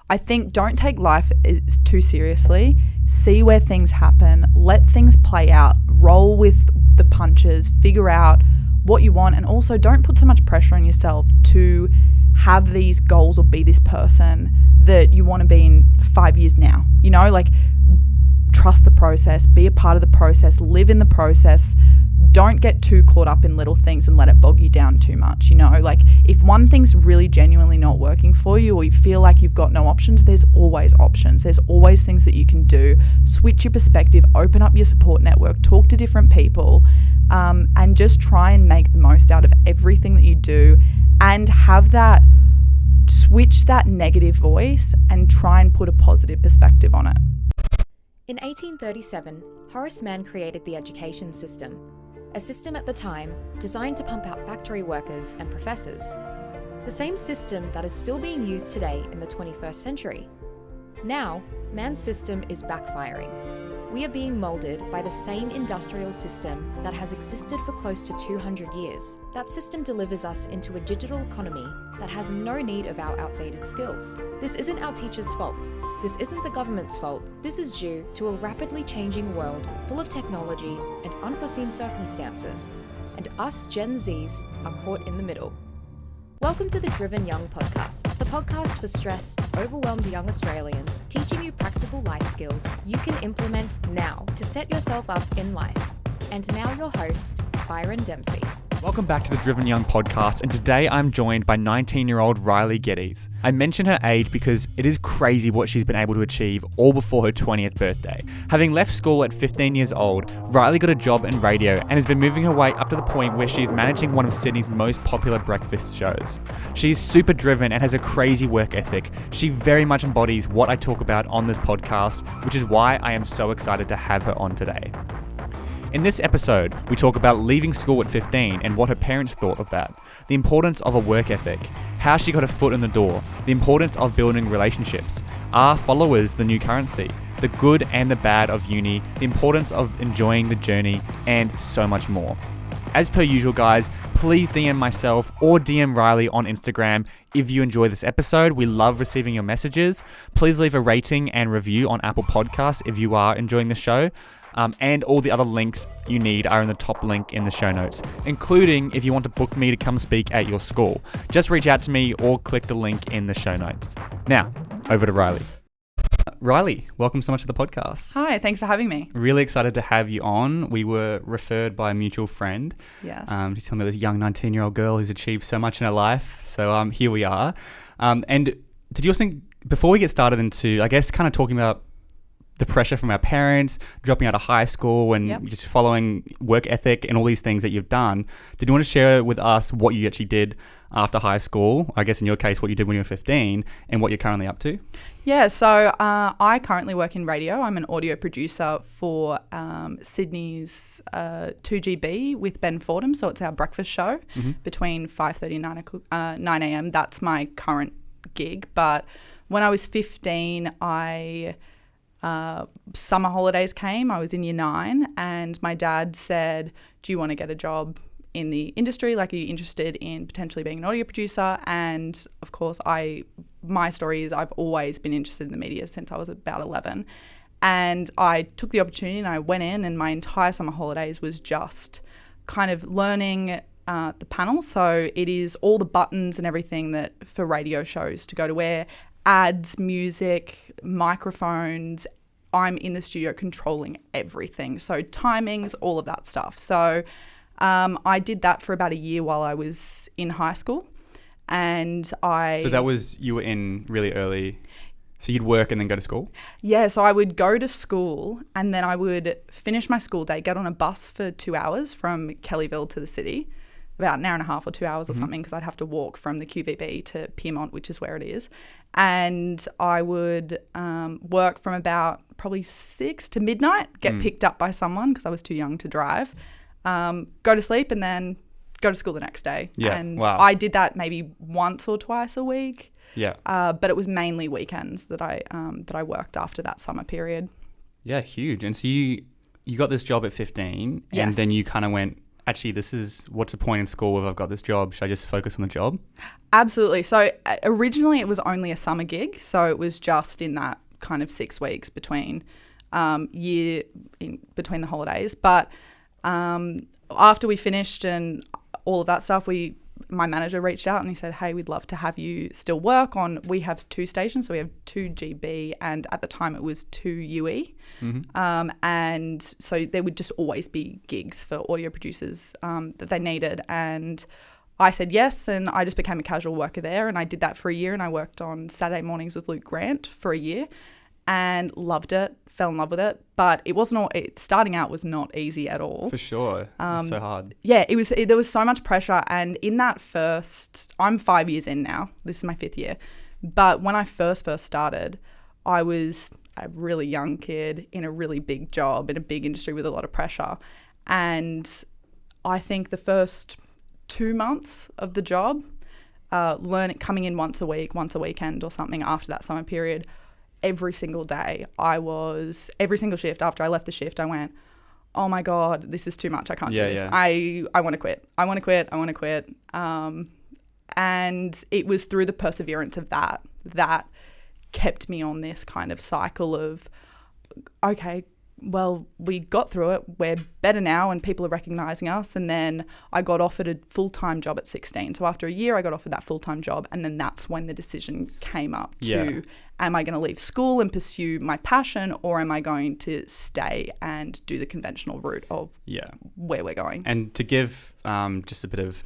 I think don't take life too seriously. See where things happen. Let things play out. Roll with the punches. Figure out what you want. And also don't put too much pressure on yourself to have these goals or be this person that you want to be in 5 years now. You know, like, trust the process. Be a part of the process. Live in the process. Don't get too caught up in little things and let it bog you down too much. You know, like, if one thing's really genuinely not working for you, or you feel like you've got no options, there's always options. There's always things that you can do. Switch your perspective, open up your support network, talk to different people, and just try and make the most out of everything that you do, and have that, switch that negative voice and try and put a positive perspective on it. In 1837, Horace Mann created the education system, a system at the time designed to pump out factory workers and professors. The same system that is still being used today in the 21st century. Now, Mann's system is backfiring. We are being moulded by the same industrial system that has existed for close to 200 years. That system delivers us into a digital economy that has no need of our outdated skills. This isn't our teachers' fault. This isn't the government's fault. This is due to a rapidly changing world full of technology and unforeseen circumstances. And us Gen Zs are caught in the middle. Welcome to the Driven Young podcast, the podcast for stressed, overwhelmed young Australians, teaching you practical life skills you can implement now to set yourself up in life. And now your host, Byron Dempsey. Welcome back to the Driven Young podcast, and today I'm joined by 19-year-old Ryleigh Geddes. I mention her age because it is crazy what she's been able to achieve all before her 20th birthday. Having left school at 15 years old, Ryleigh got a job in radio and has been moving her way up to the point where she is managing one of Sydney's most popular breakfast shows. She is super driven and has a crazy work ethic. She very much embodies what I talk about on this podcast, which is why I am so excited to have her on today. In this episode, we talk about leaving school at 15 and what her parents thought of that, the importance of a work ethic, how she got her foot in the door, the importance of building relationships, are followers the new currency, the good and the bad of uni, the importance of enjoying the journey, and so much more. As per usual, guys, please DM myself or DM Ryleigh on Instagram if you enjoy this episode. We love receiving your messages. Please leave a rating and review on Apple Podcasts if you are enjoying the show. And all the other links you need are in the top link in the show notes, including if you want to book me to come speak at your school. Just reach out to me or click the link in the show notes. Now, over to Ryleigh. Ryleigh, welcome so much to the podcast. Hi, thanks for having me. Really excited to have you on. We were referred by a mutual friend. Yes. She's telling me this young 19-year-old girl who's achieved so much in her life. So here we are. And did you also think, before we get started into, I guess, kind of talking about the pressure from our parents, dropping out of high school and just following work ethic and all these things that you've done, did you want to share with us what you actually did after high school? I guess in your case, what you did when you were 15 and what you're currently up to? Yeah, so I currently work in radio. I'm an audio producer for Sydney's 2GB with Ben Fordham. So it's our breakfast show between 5:30 and 9 a.m. That's my current gig. But when I was 15, summer holidays came. I was in year 9 and my dad said, do you want to get a job in the industry? Like, are you interested in potentially being an audio producer? And of course, my story is I've always been interested in the media since I was about 11. And I took the opportunity and I went in, and my entire summer holidays was just kind of learning the panel. So it is all the buttons and everything that for radio shows to go to where, ads, music, microphones. I'm in the studio controlling everything. So timings, all of that stuff. So I did that for about a year while I was in high school. And So that was, you were in really early, so you'd work and then go to school? Yeah, so I would go to school and then I would finish my school day, get on a bus for 2 hours from Kellyville to the city, about an hour and a half or 2 hours or something, because I'd have to walk from the QVB to Piedmont, which is where it is. And I would work from about probably 6 to midnight, get picked up by someone because I was too young to drive, go to sleep and then go to school the next day. Yeah, and wow. I did that maybe once or twice a week. Yeah. But it was mainly weekends that I worked after that summer period. Yeah, huge. And so you got this job at 15 Yes. and then you kind of went, actually, what's the point in school if I've got this job? Should I just focus on the job? Absolutely. So originally it was only a summer gig. So it was just in that kind of 6 weeks between between the holidays. But after we finished and all of that stuff, my manager reached out and he said, hey, we'd love to have you still work on, we have 2 stations. So we have 2 GB and at the time it was 2 UE. Mm-hmm. And so there would just always be gigs for audio producers that they needed. And I said yes, and I just became a casual worker there, and I did that for a year, and I worked on Saturday mornings with Luke Grant for a year and loved it, fell in love with it. But it wasn't starting out was not easy at all. For sure. It's so hard. Yeah, there was so much pressure. And in that I'm 5 years in now. This is my 5th year. But when I first started, I was a really young kid in a really big job in a big industry with a lot of pressure. And I think the first 2 months of the job, coming in once a weekend or something after that summer period, every single day, every single shift after I left the shift, I went, oh my God, this is too much. I can't do this. Yeah. I want to quit. I want to quit. And it was through the perseverance of that kept me on this kind of cycle of, okay, well, we got through it. We're better now and people are recognizing us. And then I got offered a full-time job at 16. So after a year, I got offered that full-time job. And then that's when the decision came up to, am I going to leave school and pursue my passion, or am I going to stay and do the conventional route of where we're going? And to give just a bit of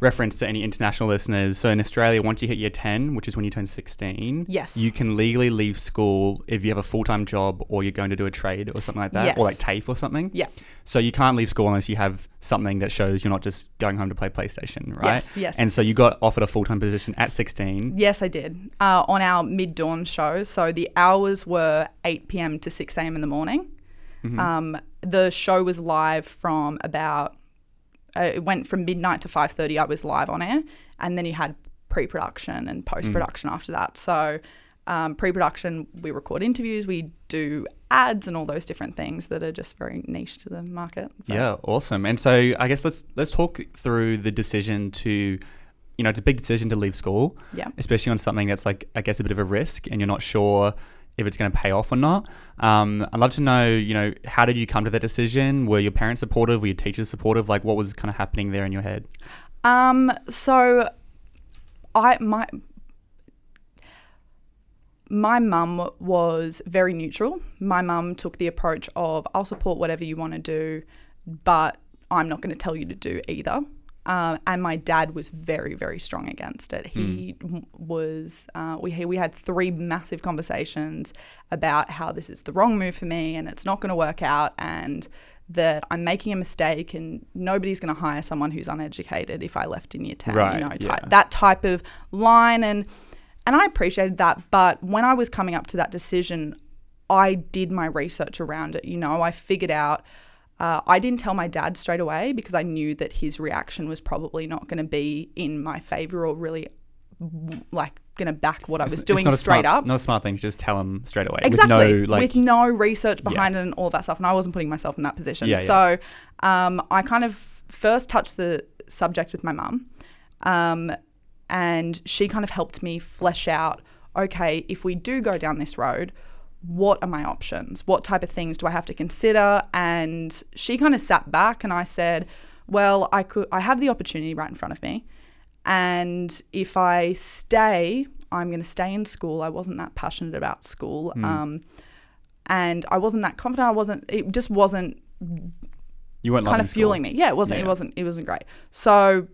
reference to any international listeners, so in Australia, once you hit year 10, which is when you turn 16, yes, you can legally leave school if you have a full-time job or you're going to do a trade or something like that, or like TAFE or something. Yeah. So you can't leave school unless you have something that shows you're not just going home to play PlayStation, right? Yes. And so you got offered a full-time position at 16. Yes, I did. On our mid-dawn show. So the hours were 8 p.m. to 6 a.m. in the morning. Mm-hmm. The show was live from about... it went from midnight to 5:30. I was live on air, and then you had pre-production and post-production after that. So pre-production, we record interviews, we do ads and all those different things that are just very niche to the market. But yeah, awesome. And so I guess let's talk through the decision to, it's a big decision to leave school, especially on something that's like, I guess, a bit of a risk, and you're not sure if it's going to pay off or not. I'd love to know, how did you come to that decision? Were your parents supportive? Were your teachers supportive? Like, what was kind of happening there in your head? So my mum was very neutral. My mum took the approach of, I'll support whatever you want to do, but I'm not going to tell you to do either. And my dad was very, very strong against it. He was, we had 3 massive conversations about how this is the wrong move for me and it's not going to work out, and that I'm making a mistake and nobody's going to hire someone who's uneducated if I left in year 10, that type of line. And I appreciated that. But when I was coming up to that decision, I did my research around it. I figured out, I didn't tell my dad straight away because I knew that his reaction was probably not going to be in my favour or really like going to back what I was doing straight up. Not a smart thing to just tell him straight away. Exactly. With no research behind it and all that stuff. And I wasn't putting myself in that position. So I kind of first touched the subject with my mum, and she kind of helped me flesh out, okay, if we do go down this road, what are my options? What type of things do I have to consider? And she kind of sat back and I said, well, I have the opportunity right in front of me. And if I stay, I'm going to stay in school. I wasn't that passionate about school. And I wasn't that confident. It just wasn't you weren't kind of fueling school. Me. Yeah, it wasn't. It wasn't great. So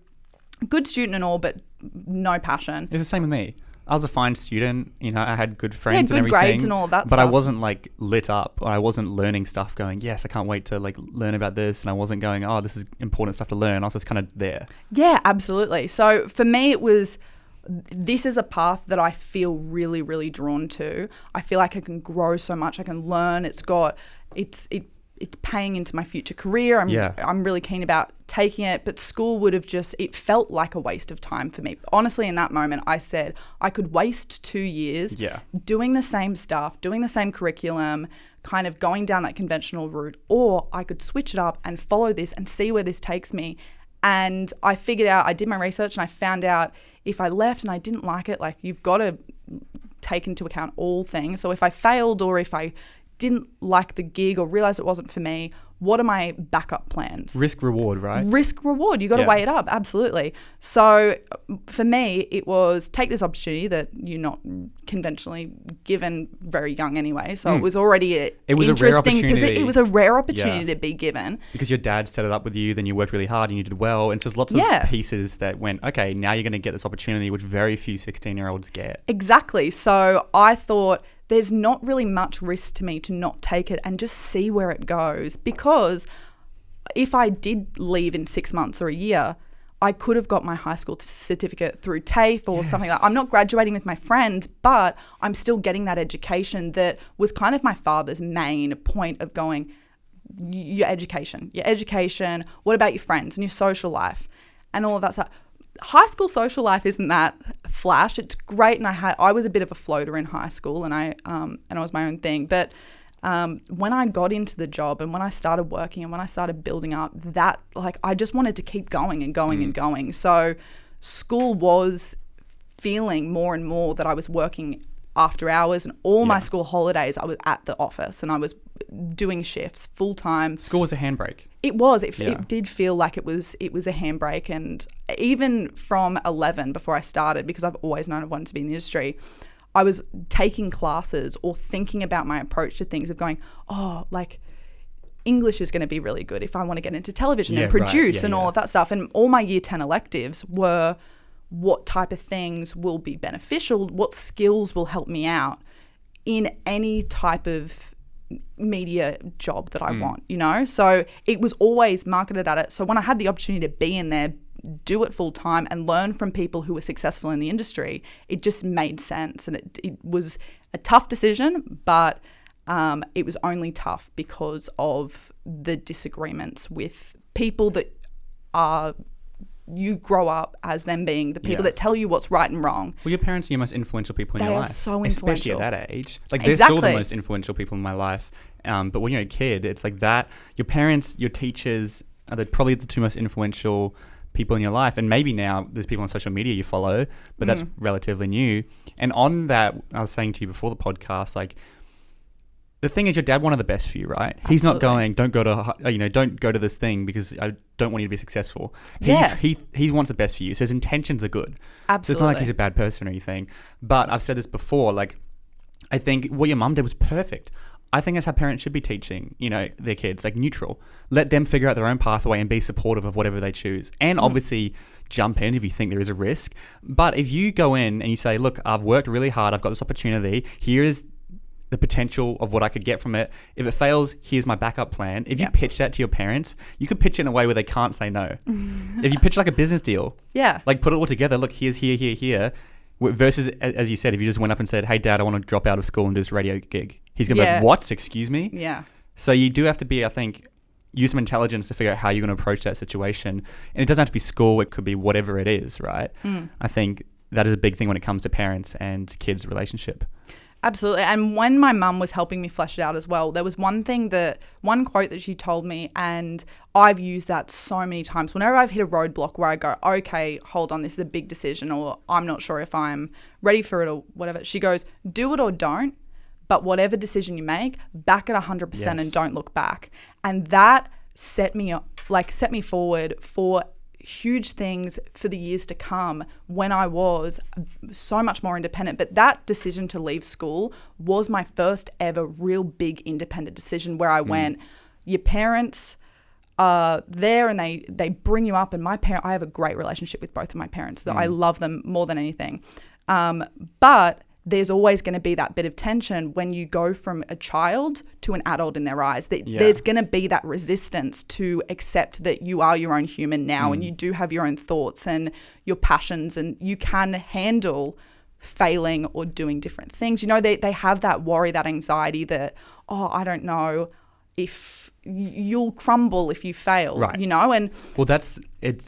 good student and all, but no passion. It's the same with me. I was a fine student, I had good friends and everything. Good grades and all that but stuff. I wasn't like lit up, or I wasn't learning stuff going, yes, I can't wait to like learn about this. And I wasn't going, oh, this is important stuff to learn. I was just kind of there. Yeah, absolutely. So for me, this is a path that I feel really, really drawn to. I feel like I can grow so much. I can learn. it's paying into my future career. I'm really keen about taking it, but school would have it felt like a waste of time for me. Honestly, in that moment, I said I could waste 2 years doing the same stuff, doing the same curriculum, kind of going down that conventional route, or I could switch it up and follow this and see where this takes me. And I figured out, I did my research and I found out if I left and I didn't like it, like you've got to take into account all things. So if I failed or if I didn't like the gig or realized it wasn't for me, what are my backup plans? Risk reward, right? Risk reward. You got to weigh it up. Absolutely. So for me, it was take this opportunity that you're not conventionally given very young anyway. So it was already a rare opportunity. It was a rare opportunity to be given. Because your dad set it up with you, then you worked really hard and you did well. And so there's lots of pieces that went, okay, now you're going to get this opportunity, which very few 16-year-olds get. Exactly. So I thought, there's not really much risk to me to not take it and just see where it goes. Because if I did leave in 6 months or a year, I could have got my high school certificate through TAFE or something like that. I'm not graduating with my friends, but I'm still getting that education that was kind of my father's main point of going, your education, what about your friends and your social life and all of that stuff. High school social life isn't that flash. It's great, and I was a bit of a floater in high school, and I was my own thing. But when I got into the job and when I started working and when I started building up, that I just wanted to keep going and going and going. So school was feeling more and more that I was working after hours, and all my school holidays I was at the office and I was doing shifts full time. School was a handbrake. It was. It did feel like it was a handbrake. And even from 11, before I started, because I've always known I wanted to be in the industry, I was taking classes or thinking about my approach to things of going, English is going to be really good if I want to get into television and produce all of that stuff. And all my year 10 electives were what type of things will be beneficial, what skills will help me out in any type of media job that I want, So it was always marketed at it. So when I had the opportunity to be in there, do it full time and learn from people who were successful in the industry, it just made sense. And it was a tough decision, but it was only tough because of the disagreements with people that you grow up as them being the people that tell you what's right and wrong. Well, your parents are your most influential people in your life. They are so influential. Especially at that age. They're still the most influential people in my life. But when you're a kid, it's like that. Your parents, your teachers are probably the two most influential people in your life. And maybe now there's people on social media you follow, but that's relatively new. And on that, I was saying to you before the podcast, the thing is, your dad wanted the best for you, right? Absolutely. He's not going, don't go to this thing because I don't want you to be successful. He wants the best for you. So his intentions are good. Absolutely. So it's not like he's a bad person or anything. But I've said this before, I think what your mum did was perfect. I think that's how parents should be teaching, their kids, neutral. Let them figure out their own pathway and be supportive of whatever they choose. And obviously jump in if you think there is a risk. But if you go in and you say, look, I've worked really hard. I've got this opportunity. Here is the potential of what I could get from it. If it fails, here's my backup plan. If you pitch that to your parents, you could pitch it in a way where they can't say no. If you pitch a business deal, put it all together. Look, here's here. Versus, as you said, if you just went up and said, hey, Dad, I want to drop out of school and do this radio gig. He's going to be like, what? Excuse me? Yeah. So you do have to be, I think, use some intelligence to figure out how you're going to approach that situation. And it doesn't have to be school. It could be whatever it is, right? I think that is a big thing when it comes to parents and kids' relationship. Absolutely. And when my mum was helping me flesh it out as well, there was one quote that she told me, and I've used that so many times. Whenever I've hit a roadblock where I go, okay, hold on, this is a big decision, or I'm not sure if I'm ready for it or whatever. She goes, do it or don't, but whatever decision you make, back it 100% and don't look back. And that set me forward for huge things for the years to come when I was so much more independent. But that decision to leave school was my first ever real big independent decision where I went, your parents are there and they bring you up, and I have a great relationship with both of my parents. I love them more than anything. But there's always going to be that bit of tension when you go from a child to an adult in their eyes. There's going to be that resistance to accept that you are your own human now and you do have your own thoughts and your passions, and you can handle failing or doing different things. They have that worry, that anxiety that, I don't know if you'll crumble if you fail, Right. you know? And Well,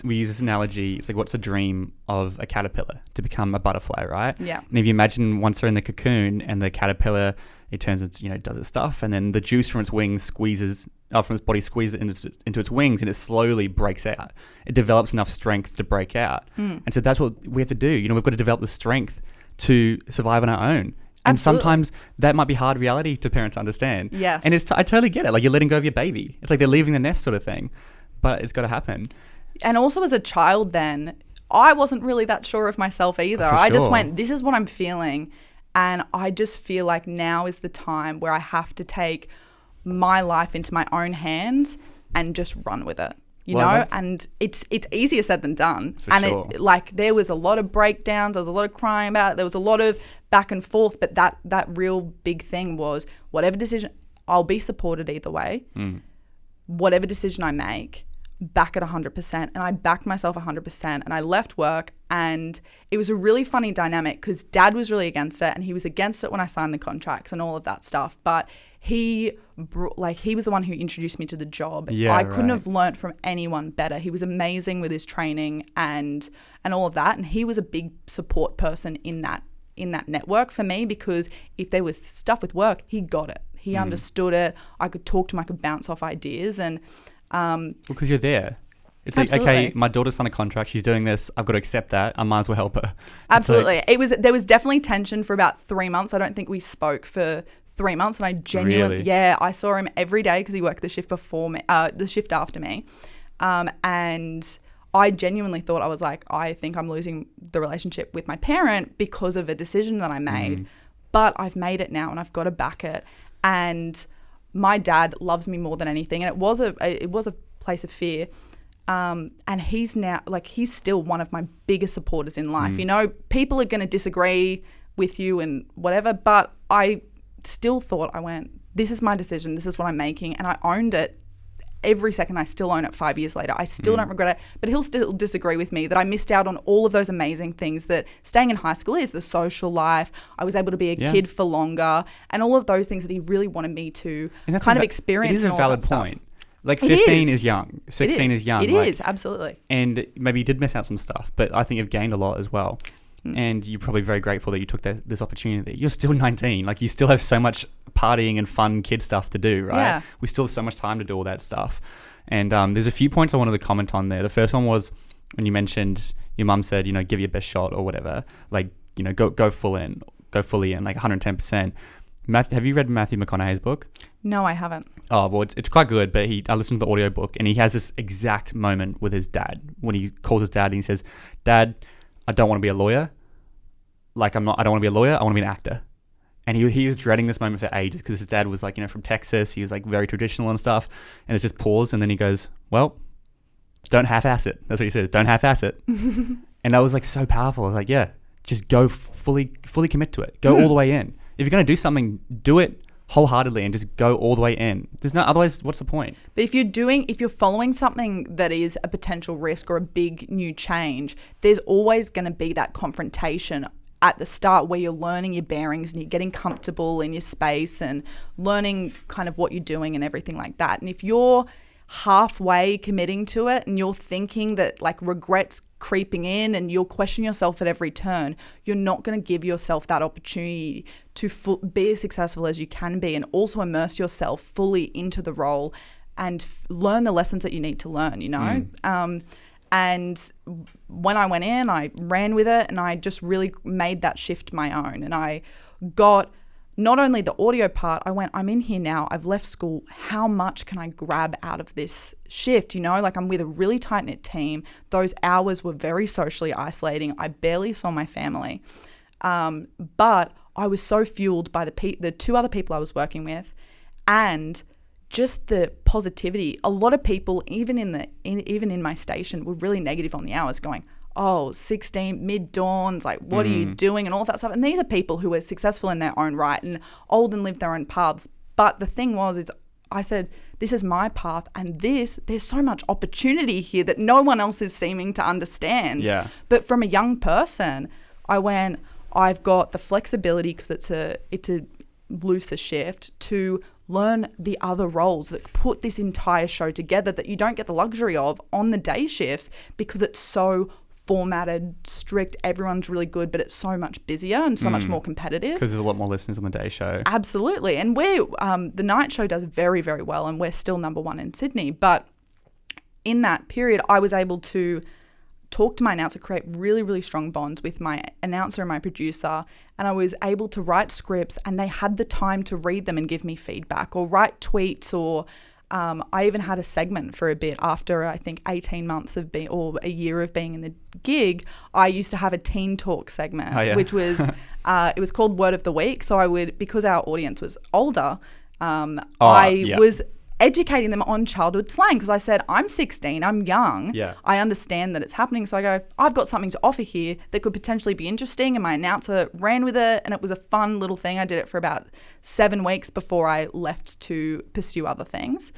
we use this analogy. It's like, what's the dream of a caterpillar? To become a butterfly, right? yeah, And if you imagine once they're in the cocoon and the caterpillar, it turns into, does its stuff, and then the juice from its wings from its body squeezes it into its wings, and it slowly breaks out. It develops enough strength to break out. And so that's what we have to do. We've got to develop the strength to survive on our own. And Absolutely. sometimes that might be hard reality to parents to understand. Yes. And I totally get it. Like, you're letting go of your baby. It's like they're leaving the nest sort of thing. But it's got to happen. And also as a child then, I wasn't really that sure of myself either. For I just sure. went, this is what I'm feeling. And I just feel like now is the time where I have to take my life into my own hands and just run with it. And it's easier said than done. For and sure. there was a lot of breakdowns, there was a lot of crying about it, there was a lot of back and forth, but that real big thing was whatever decision, I'll be supported either way. Whatever decision I make, back at 100%. And I backed myself 100%, and I left work, and it was a really funny dynamic because Dad was really against it, and he was against it when I signed the contracts and all of that stuff. But he was the one who introduced me to the job. Yeah, I couldn't right. have learnt from anyone better. He was amazing with his training and all of that. And he was a big support person in that network for me, because if there was stuff with work, he got it. He understood it. I could talk to him. I could bounce off ideas. And Because you're there. It's like, Absolutely. okay, my daughter's on a contract. She's doing this. I've got to accept that. I might as well help her. It's absolutely. like, There was definitely tension for about 3 months. I don't think we spoke for 3 months, and I genuinely, Really? I saw him every day because he worked the shift before me, the shift after me. And I genuinely thought, I was like, I think I'm losing the relationship with my parent because of a decision that I made. But I've made it now, and I've got to back it. And my dad loves me more than anything, and it was a place of fear. And he's now, he's still one of my biggest supporters in life. People are going to disagree with you and whatever, but I still thought, this is my decision, this is what I'm making, and I owned it every second. I still own it 5 years later. I still don't regret it, but he'll still disagree with me that I missed out on all of those amazing things that staying in high school is, the social life. I was able to be a kid for longer, and all of those things that he really wanted me to kind of experience. It is a and all valid that stuff. point. Like, 15 is young, 16 is young. It is, absolutely. And maybe you did miss out some stuff, but I think you've gained a lot as well. And you're probably very grateful that you took this opportunity. You're still 19. Like, you still have so much partying and fun kid stuff to do, right? Yeah. We still have so much time to do all that stuff. And there's a few points I wanted to comment on there. The first one was when you mentioned your mum said, give your best shot or whatever. Like, go fully in, like 110%. Have you read Matthew McConaughey's book? No, I haven't. Oh, well, it's quite good, but I listened to the audiobook, and he has this exact moment with his dad when he calls his dad and he says, "Dad, I don't want to be a lawyer. I don't want to be a lawyer. I want to be an actor." And he was dreading this moment for ages because his dad was from Texas. He was very traditional and stuff. And it's just pause, and then he goes, "Well, don't half-ass it." That's what he says. Don't half-ass it. And that was so powerful. I was like, yeah, just go fully commit to it. Go all the way in. If you're going to do something, do it wholeheartedly and just go all the way in. Otherwise, what's the point? But if you're following something that is a potential risk or a big new change, there's always going to be that confrontation at the start where you're learning your bearings and you're getting comfortable in your space and learning kind of what you're doing and everything like that. And if you're halfway committing to it and you're thinking that regrets creeping in and you'll question yourself at every turn, you're not going to give yourself that opportunity to be as successful as you can be, and also immerse yourself fully into the role and learn the lessons that you need to learn, and when I went in, I ran with it, and I just really made that shift my own. And I got not only the audio part, I'm in here now, I've left school, how much can I grab out of this shift? I'm with a really tight-knit team. Those hours were very socially isolating. I barely saw my family. But I was so fueled by the two other people I was working with, and just the positivity. A lot of people, even in my station, were really negative on the hours, going, "Oh, 16 mid-dawns, what are you doing?" and all of that stuff. And these are people who are successful in their own right and old and live their own paths. But the thing was, I said, this is my path, and there's so much opportunity here that no one else is seeming to understand. Yeah. But from a young person, I've got the flexibility because it's a looser shift to learn the other roles that put this entire show together that you don't get the luxury of on the day shifts because it's so formatted, strict, everyone's really good, but it's so much busier and so much more competitive. Because there's a lot more listeners on the day show. Absolutely. And the night show does very, very well, and we're still number one in Sydney. But in that period, I was able to talk to my announcer, create really, really strong bonds with my announcer and my producer, and I was able to write scripts, and they had the time to read them and give me feedback or write tweets, or I even had a segment for a bit after I think 18 months of being, or a year of being in the gig. I used to have a teen talk segment, which was it was called Word of the Week. So I would, because our audience was older, I was educating them on childhood slang, because I said, I'm 16, I'm young, I understand that it's happening. So I go, I've got something to offer here that could potentially be interesting. And my announcer ran with it, and it was a fun little thing. I did it for about 7 weeks before I left to pursue other things.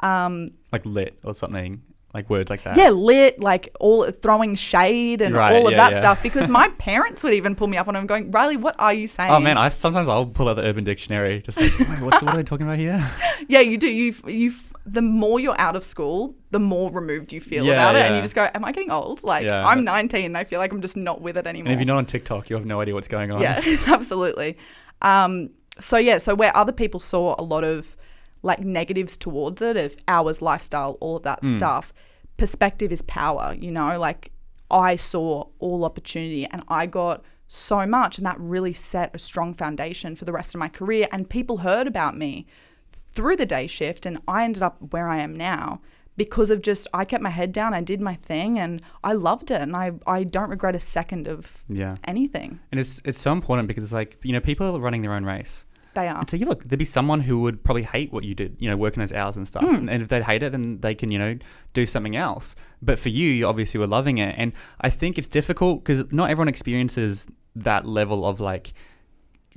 Like lit or something, like words like that. Yeah, lit, like all throwing shade and all of that stuff, because my parents would even pull me up on them going, Riley, what are you saying? Oh man, sometimes I'll pull out the Urban Dictionary, just like, wait, what are they talking about here? Yeah, you do. You the more you're out of school, the more removed you feel about it, and you just go, am I getting old? Like, I'm 19 and I feel like I'm just not with it anymore. And if you're not on TikTok, you have no idea what's going on. Yeah, absolutely. So where other people saw a lot of like negatives towards it, of hours, lifestyle, all of that stuff, perspective is power, you know, like I saw all opportunity and I got so much, and that really set a strong foundation for the rest of my career. And people heard about me through the day shift, and I ended up where I am now because of just, I kept my head down, I did my thing, and I loved it, and I don't regret a second of anything. And it's so important because it's like, you know, people are running their own race. They are. And so, look, there'd be someone who would probably hate what you did, you know, working those hours and stuff. And if they hate it, then they can, you know, do something else. But for you obviously were loving it. And I think it's difficult because not everyone experiences that level of like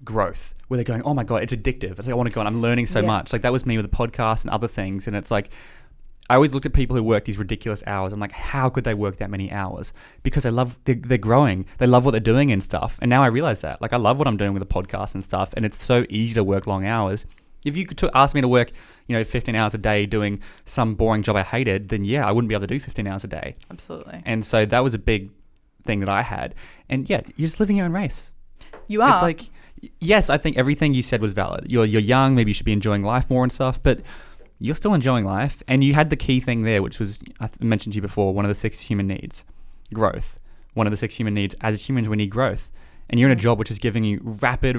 growth where they're going, oh my God, it's addictive. It's like, I want to go and I'm learning so much. Like that was me with the podcast and other things. And it's like, I always looked at people who work these ridiculous hours. I'm like, how could they work that many hours? Because they're growing. They love what they're doing and stuff. And now I realize that. Like, I love what I'm doing with the podcast and stuff. And it's so easy to work long hours. If you could ask me to work, you know, 15 hours a day doing some boring job I hated, then I wouldn't be able to do 15 hours a day. Absolutely. And so that was a big thing that I had. And you're just living your own race. You are. It's like, yes, I think everything you said was valid. You're young. Maybe you should be enjoying life more and stuff. But you're still enjoying life, and you had the key thing there, which was, I mentioned to you before, one of the 6 human needs, growth. One of the 6 human needs, as humans, we need growth. And you're in a job which is giving you rapid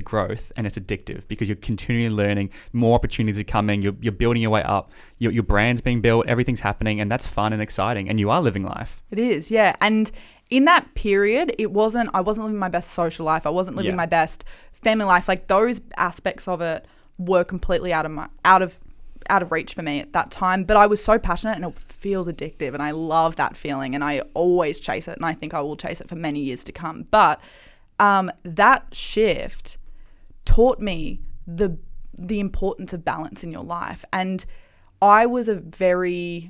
growth, and it's addictive because you're continually learning, more opportunities are coming, you're building your way up, your brand's being built, everything's happening, and that's fun and exciting, and you are living life. It is, yeah. And in that period, I wasn't living my best social life, I wasn't living my best family life. Like, those aspects of it were completely out of reach for me at that time, but I was so passionate, and it feels addictive, and I love that feeling, and I always chase it, and I think I will chase it for many years to come. But that shift taught me the importance of balance in your life. And I was a very,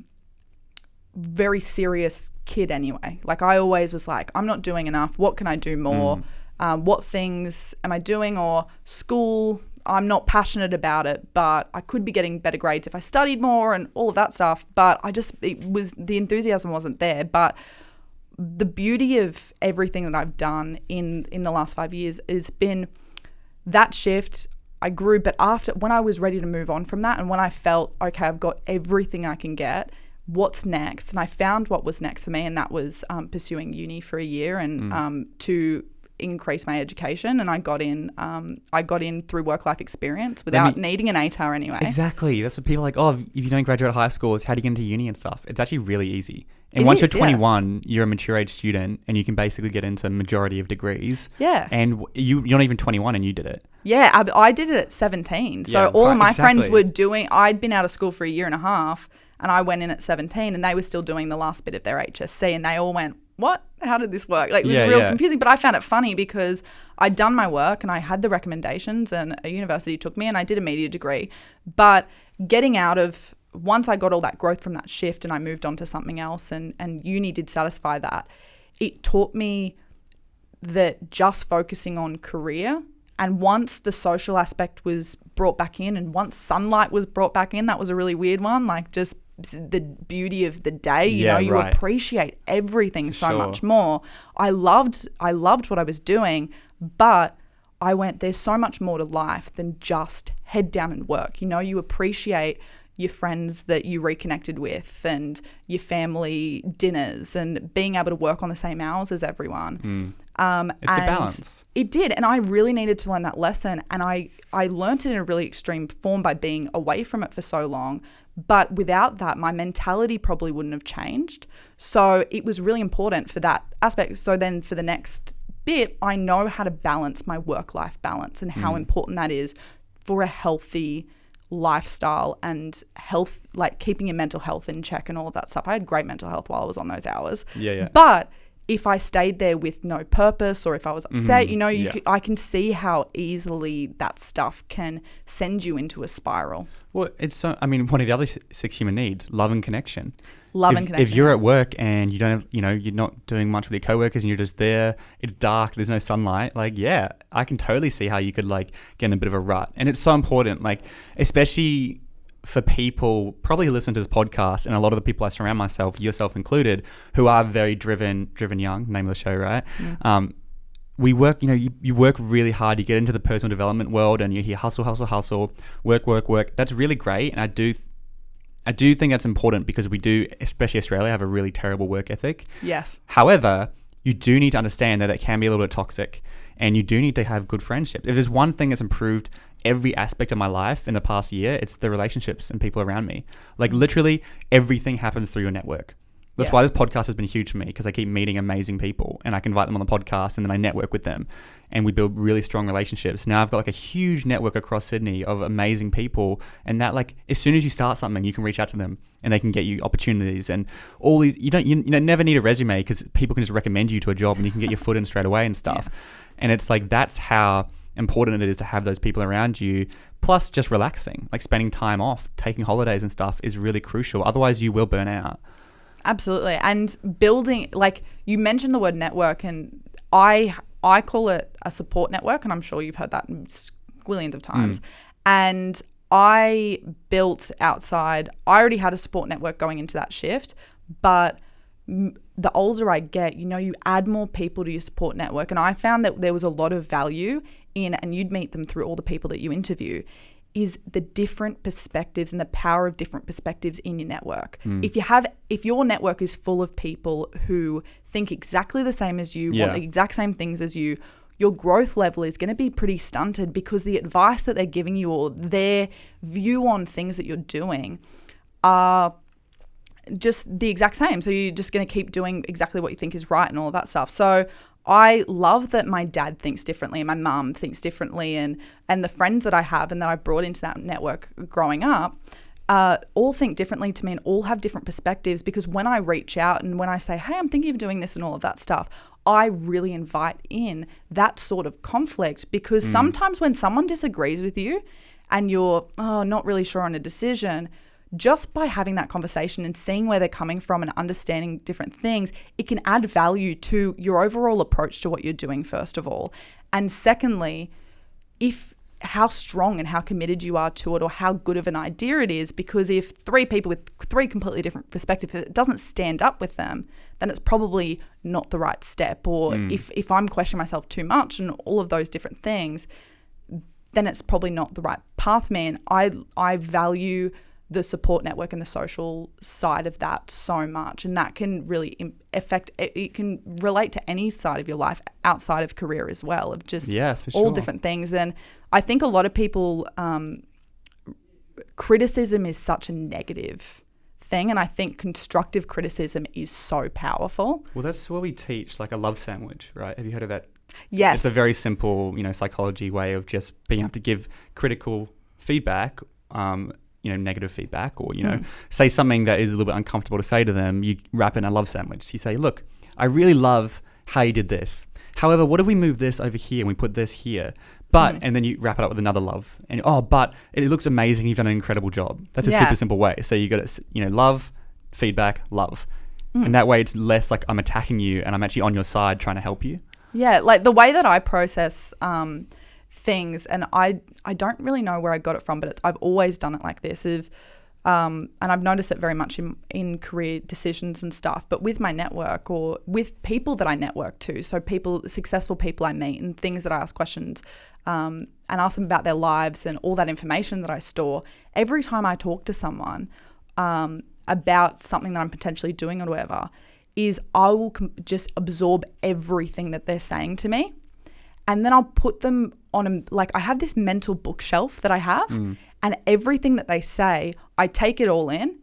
very serious kid anyway. Like, I always was like, I'm not doing enough, what can I do more? What things am I doing? Or school, I'm not passionate about it, but I could be getting better grades if I studied more and all of that stuff. But the enthusiasm wasn't there. But the beauty of everything that I've done in the last 5 years has been that shift. I grew, but when I was ready to move on from that, and when I felt, okay, I've got everything I can get, what's next? And I found what was next for me, and that was pursuing uni for a year and to increase my education. And I got in through work-life experience without needing an ATAR anyway. Exactly. That's what people are like, oh, if you don't graduate high school, how do you get into uni and stuff? It's actually really easy. And once you're 21, you're a mature age student, and you can basically get into majority of degrees. Yeah. And you're not even 21 and you did it. Yeah, I did it at 17. So all of my friends were doing, I'd been out of school for a year and a half, and I went in at 17, and they were still doing the last bit of their HSC, and they all went, what? How did this work? Like, it was real confusing, but I found it funny because I'd done my work and I had the recommendations, and a university took me, and I did a media degree. But getting out of, once I got all that growth from that shift and I moved on to something else, and uni did satisfy that, it taught me that just focusing on career, and once the social aspect was brought back in. And once sunlight was brought back in, that was a really weird one. Like just the beauty of the day, you appreciate everything so much more. I loved what I was doing, but I went, there's so much more to life than just head down and work. You appreciate your friends that you reconnected with and your family dinners and being able to work on the same hours as everyone. It's a balance. It did. And I really needed to learn that lesson. And I learned it in a really extreme form by being away from it for so long. But without that, my mentality probably wouldn't have changed. So it was really important for that aspect. So then for the next bit, I know how to balance my work-life balance and how important that is for a healthy lifestyle and health, like keeping your mental health in check and all of that stuff. I had great mental health while I was on those hours. But if I stayed there with no purpose or if I was upset, I can see how easily that stuff can send you into a spiral. Well, one of the other 6 human needs, love and connection. If you're at work and you don't have, you're not doing much with your coworkers and you're just there, it's dark, there's no sunlight, I can totally see how you could get in a bit of a rut. And it's so important, especially for people probably who listen to this podcast, and a lot of the people I surround myself, yourself included, who are very driven young, name of the show, right? We work, you work really hard, you get into the personal development world and you hear hustle, work. That's really great. And I do think that's important because we do, especially Australia, have a really terrible work ethic. Yes. However, you do need to understand that it can be a little bit toxic and you do need to have good friendships. If there's one thing that's improved every aspect of my life in the past year, it's the relationships and people around me. Literally everything happens through your network. That's why this podcast has been huge for me, because I keep meeting amazing people and I can invite them on the podcast and then I network with them and we build really strong relationships. Now I've got a huge network across Sydney of amazing people, and that as soon as you start something, you can reach out to them and they can get you opportunities and all these. You never need a resume because people can just recommend you to a job and you can get your foot in straight away and stuff. And it's that's how important it is to have those people around you. Plus just relaxing, spending time off, taking holidays and stuff is really crucial. Otherwise you will burn out. Absolutely. And building, you mentioned the word network, and I call it a support network, and I'm sure you've heard that squillions of times. And I built outside, I already had a support network going into that shift, but the older I get, you add more people to your support network. And I found that there was a lot of value in, and you'd meet them through all the people that you interview, is the different perspectives and the power of different perspectives in your network. If your network is full of people who think exactly the same as you, want the exact same things as you, your growth level is going to be pretty stunted because the advice that they're giving you or their view on things that you're doing are just the exact same. So you're just going to keep doing exactly what you think is right and all of that stuff. So I love that my dad thinks differently and my mum thinks differently, and the friends that I have and that I brought into that network growing up all think differently to me and all have different perspectives, because when I reach out and when I say, hey, I'm thinking of doing this and all of that stuff, I really invite in that sort of conflict, because sometimes when someone disagrees with you and you're not really sure on a decision, just by having that conversation and seeing where they're coming from and understanding different things, it can add value to your overall approach to what you're doing, first of all. And secondly, how strong and how committed you are to it, or how good of an idea it is, because if 3 people with 3 completely different perspectives, if it doesn't stand up with them, then it's probably not the right step. Or if I'm questioning myself too much and all of those different things, then it's probably not the right path, man. I value the support network and the social side of that so much, and that can really it can relate to any side of your life outside of career as well, of just all different things. And I think a lot of people, criticism is such a negative thing, and I think constructive criticism is so powerful. Well, that's what we teach, a love sandwich, right? Have you heard of that? Yes. It's a very simple, psychology way of just being able to give critical feedback, negative feedback, or, say something that is a little bit uncomfortable to say to them. You wrap in a love sandwich. You say, look, I really love how you did this. However, what if we move this over here and we put this here? But, and then you wrap it up with another love. And, but it looks amazing. You've done an incredible job. That's a super simple way. So you got to, love, feedback, love. And that way it's less like I'm attacking you and I'm actually on your side trying to help you. Yeah, the way that I process things, and I don't really know where I got it from, but I've always done it like this. And I've noticed it very much in career decisions and stuff, but with my network or with people that I network to, so successful people I meet and things that I ask questions and ask them about their lives and all that information that I store. Every time I talk to someone about something that I'm potentially doing or whatever, is I will just absorb everything that they're saying to me, and then I'll put them on I have this mental bookshelf that I have, and everything that they say, I take it all in,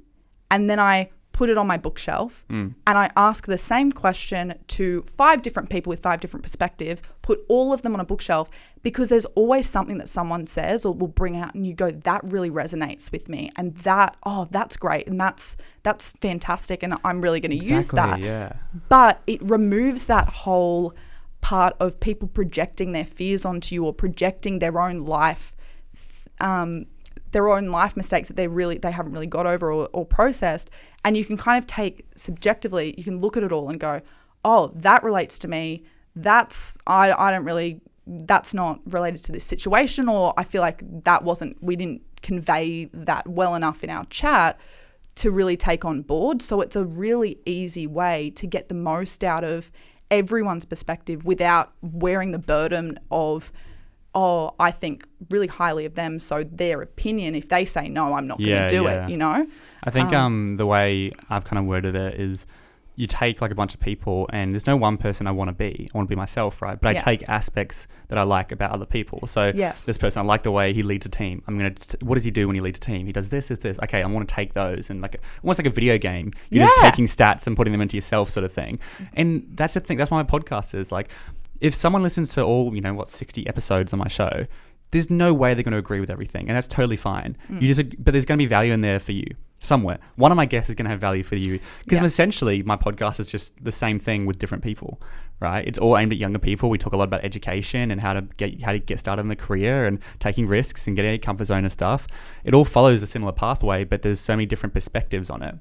and then I put it on my bookshelf, and I ask the same question to 5 different people with 5 different perspectives, put all of them on a bookshelf, because there's always something that someone says or will bring out and you go, that really resonates with me, and that's great, and that's fantastic, and I'm really going to use that. Yeah. But it removes that whole part of people projecting their fears onto you or projecting their own life mistakes that they haven't really got over or processed, and you can kind of take subjectively, you can look at it all and go, oh, that relates to me, that's not related to this situation, or I feel like we didn't convey that well enough in our chat to really take on board. So it's a really easy way to get the most out of everyone's perspective without wearing the burden of, oh, I think really highly of them, so their opinion, if they say no, I'm not going to do it, you know? I think the way I've kind of worded it is you take like a bunch of people, and there's no one person I want to be. I want to be myself, right? But I take aspects that I like about other people. So this person, I like the way he leads a team. What does he do when he leads a team? He does this. Okay, I want to take those, and almost like a video game. You're just taking stats and putting them into yourself, sort of thing. And that's the thing. That's why my podcast is like, if someone listens to all, 60 episodes on my show, there's no way they're going to agree with everything, and that's totally fine. But there's going to be value in there for you somewhere. One of my guests is going to have value for you, because essentially my podcast is just the same thing with different people, right? It's all aimed at younger people. We talk a lot about education and how to get started in the career and taking risks and getting out of your comfort zone and stuff. It all follows a similar pathway, but there's so many different perspectives on it,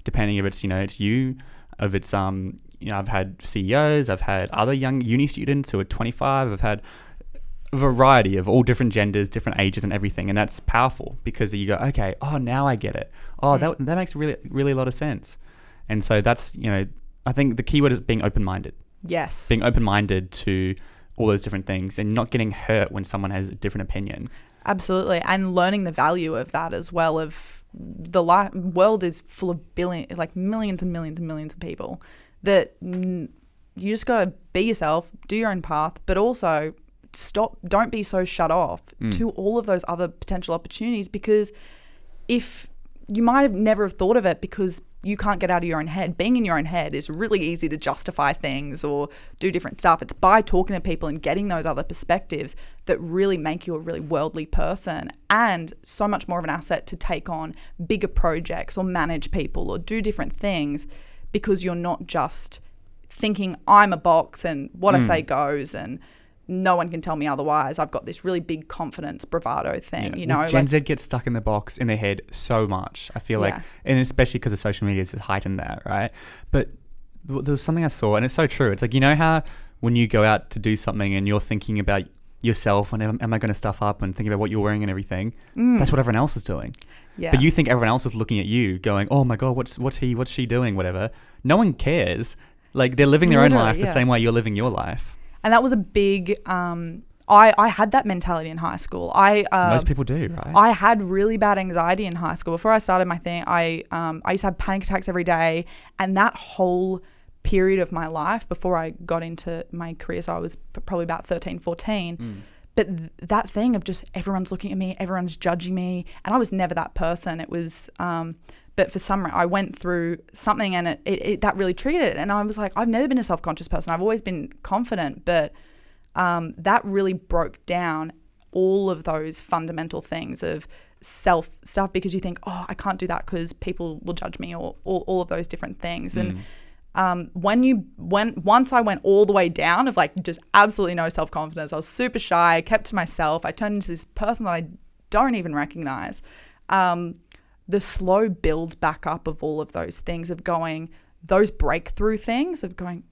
depending if it's it's you, if it's I've had CEOs, I've had other young uni students who are 25, I've had a variety of all different genders, different ages and everything. And that's powerful, because you go, okay, oh, now I get it. Oh, that makes really, really a lot of sense. And so that's, I think the key word is being open-minded. Yes. Being open-minded to all those different things and not getting hurt when someone has a different opinion. Absolutely. And learning the value of that as well, of the world is full of millions and millions and millions of people, that you just got to be yourself, do your own path, but also don't be so shut off to all of those other potential opportunities, because if you might have never have thought of it because you can't get out of your own head. Being in your own head is really easy to justify things or do different stuff. It's by talking to people and getting those other perspectives that really make you a really worldly person, and so much more of an asset to take on bigger projects or manage people or do different things, because you're not just thinking I'm a box and what I say goes and no one can tell me otherwise. I've got this really big confidence bravado thing, Gen Z gets stuck in the box in their head so much, I feel like, and especially because of social media has heightened that, right? But there was something I saw, and it's so true. It's like, how when you go out to do something and you're thinking about yourself and am I going to stuff up and thinking about what you're wearing and everything, that's what everyone else is doing. Yeah. But you think everyone else is looking at you going, oh my God, what's she doing, whatever. No one cares. Like, they're living their own life the same way you're living your life. And that was a big, I had that mentality in high school. Most people do, right? I had really bad anxiety in high school. Before I started my thing, I used to have panic attacks every day. And that whole period of my life before I got into my career, so I was probably about 13, 14. But that thing of just everyone's looking at me, everyone's judging me. And I was never that person. It was... But for some reason, I went through something and it that really triggered it. And I was like, I've never been a self-conscious person. I've always been confident. But that really broke down all of those fundamental things of self stuff, because you think, oh, I can't do that because people will judge me, or all of those different things. And once I went all the way down of like just absolutely no self-confidence, I was super shy, I kept to myself, I turned into this person that I don't even recognize. The slow build back up of all of those things, of going, those breakthrough things of going,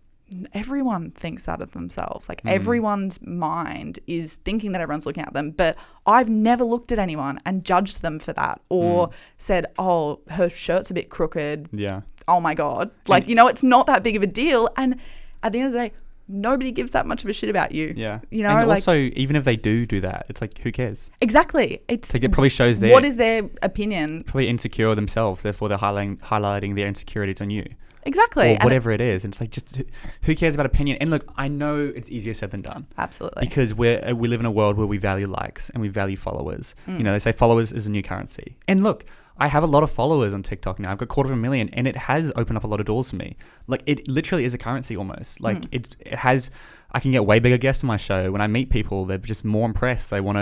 everyone thinks that of themselves. Like everyone's mind is thinking that everyone's looking at them, but I've never looked at anyone and judged them for that or said, oh, her shirt's a bit crooked. Yeah. Oh my God. Like, you know, it's not that big of a deal. And at the end of the day, nobody gives that much of a shit about you. Yeah. You know, and like, also, even if they do that, it's like, who cares? Exactly. It's like, it probably shows what is their opinion? Probably insecure themselves, therefore they're highlighting their insecurities on you. Exactly. Or whatever it is. And it's like, just who cares about opinion? And look, I know it's easier said than done. Absolutely. Because we live in a world where we value likes and we value followers. You know, they say followers is a new currency. And look, I have a lot of followers on TikTok now. I've got 250,000 and it has opened up a lot of doors for me. Like, it literally is a currency almost. Like, it has, I can get way bigger guests on my show. When I meet people, they're just more impressed. They want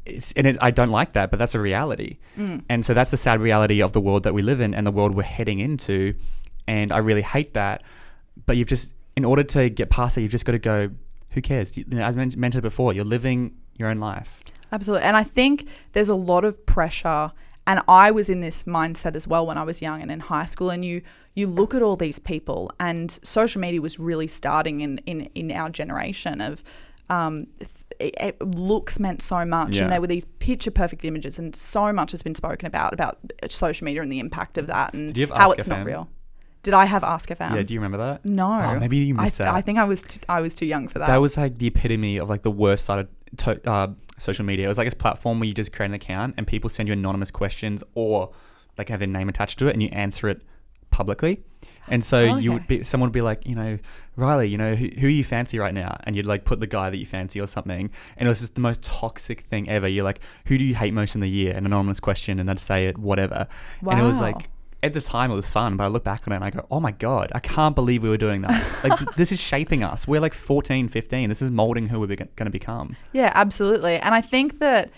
to, I don't like that, but that's a reality. And so that's the sad reality of the world that we live in and the world we're heading into. And I really hate that. But you've just, in order to get past it, you've just got to go, who cares? You know, as I mentioned before, you're living your own life. Absolutely. And I think there's a lot of pressure. And I was in this mindset as well when I was young and in high school. And you look at all these people, and social media was really starting in our generation of looks meant so much. Yeah. And there were these picture perfect images, and so much has been spoken about social media and the impact of that and how it's not real. Did I have Ask FM? Yeah, do you remember that? No. Oh, maybe you missed that. I think I was too young for that. That was like the epitome of like the worst side of social media. It was like this platform where you just create an account and people send you anonymous questions or like have their name attached to it and you answer it publicly. And so someone would be like, you know, Riley, you know, who you fancy right now? And you'd like put the guy that you fancy or something. And it was just the most toxic thing ever. You're like, who do you hate most in the year? An anonymous question, and they'd say it, whatever. Wow. And it was like, at the time it was fun, but I look back on it and I go, oh my God, I can't believe we were doing that. Like, this is shaping us. We're like 14, 15. This is molding who we're going to become. Yeah, absolutely. And I think that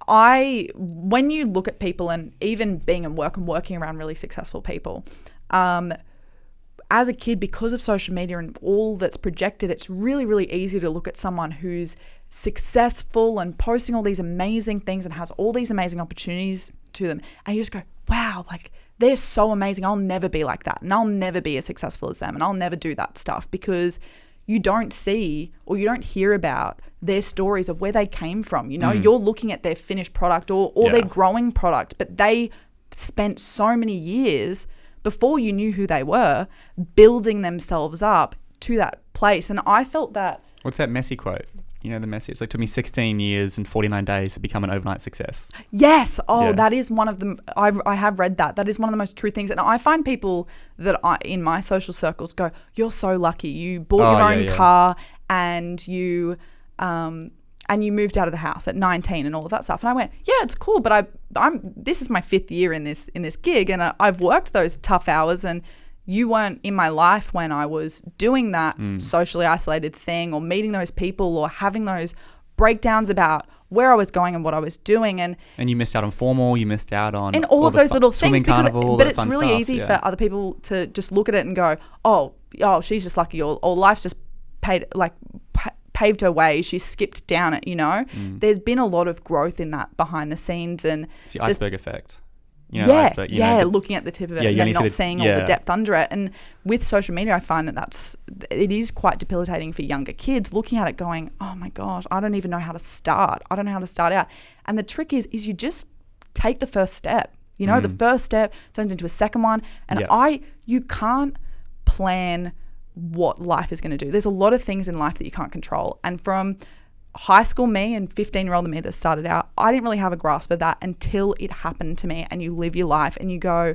when you look at people, and even being in work and working around really successful people, as a kid, because of social media and all that's projected, it's really, really easy to look at someone who's successful and posting all these amazing things and has all these amazing opportunities to them. And you just go, wow, like, they're so amazing. I'll never be like that. And I'll never be as successful as them. And I'll never do that stuff, because you don't see or you don't hear about their stories of where they came from. You know, you're looking at their finished product or their growing product, but they spent so many years before you knew who they were building themselves up to that place. And I felt that. What's that messy quote? You know, the messy. It's like, took me 16 years and 49 days to become an overnight success. Yes. Oh, that is one of them. I have read that. That is one of the most true things. And I find people that in my social circles go, you're so lucky. You bought your own car and you moved out of the house at 19 and all of that stuff. And I went, yeah, it's cool. But this is my 5th year in this gig, and I've worked those tough hours, and you weren't in my life when I was doing that socially isolated thing, or meeting those people, or having those breakdowns about where I was going and what I was doing. And you missed out on formal, you missed out on... And all of those little things. Carnival, but it's really easy for other people to just look at it and go, oh, she's just lucky, or life's just paved her way. She skipped down it, you know? There's been a lot of growth in that behind the scenes. And it's the iceberg effect. You know, iceberg, looking at the tip of it and then not seeing all the depth under it. And with social media, I find it is quite debilitating for younger kids, looking at it going, oh my gosh, I don't even know how to start. I don't know how to start out. And the trick is you just take the first step. You know, the first step turns into a second one. And you can't plan what life is going to do. There's a lot of things in life that you can't control. And from high school me and 15-year-old me that started out, I didn't really have a grasp of that until it happened to me. And you live your life and you go,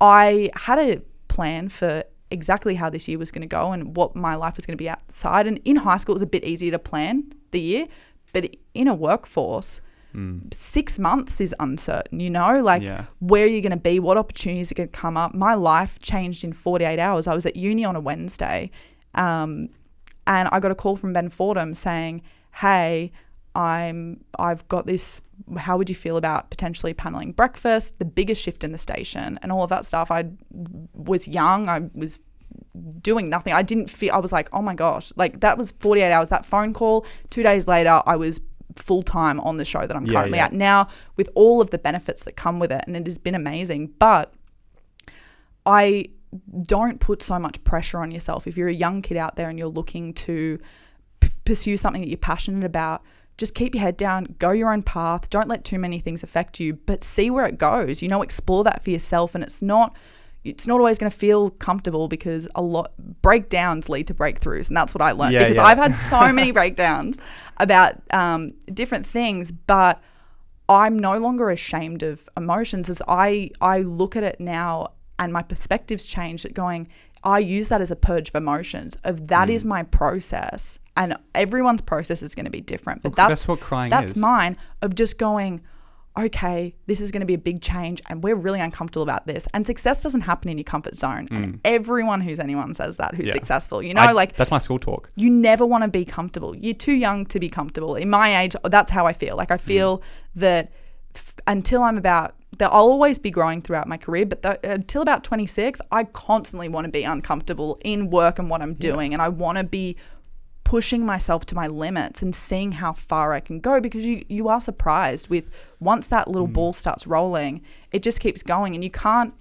I had a plan for exactly how this year was going to go and what my life was going to be outside. And in high school, it was a bit easier to plan the year, but in a workforce, 6 months is uncertain, you know, where are you going to be? What opportunities are going to come up? My life changed in 48 hours. I was at uni on a Wednesday, and I got a call from Ben Fordham saying, hey, I've got this, how would you feel about potentially paneling breakfast, the biggest shift in the station, and all of that stuff. I was young. I was doing nothing. I was like, oh my gosh, like that was 48 hours, that phone call. 2 days later, I was full-time on the show that I'm currently at now, with all of the benefits that come with it. And it has been amazing. But I don't put so much pressure on yourself. If you're a young kid out there and you're looking to pursue something that you're passionate about, just keep your head down, go your own path. Don't let too many things affect you, but see where it goes. Explore that for yourself. And it's not always going to feel comfortable, because a lot breakdowns lead to breakthroughs, and that's what I learned. Because I've had so many breakdowns about different things, but I'm no longer ashamed of emotions. As I look at it now, and my perspective's changed at going, I use that as a purge of emotions, of that is my process, and everyone's process is going to be different. But that's what crying is. That's mine, of just going, okay, this is going to be a big change and we're really uncomfortable about this. And success doesn't happen in your comfort zone. And everyone anyone says that who's successful, that's my school talk. You never want to be comfortable. You're too young to be comfortable. In my age, that's how I feel. Like I feel that until I'm about, that I'll always be growing throughout my career, but until about 26, I constantly want to be uncomfortable in work and what I'm doing. And I want to be pushing myself to my limits and seeing how far I can go, because you are surprised with, once that little ball starts rolling, it just keeps going, and you can't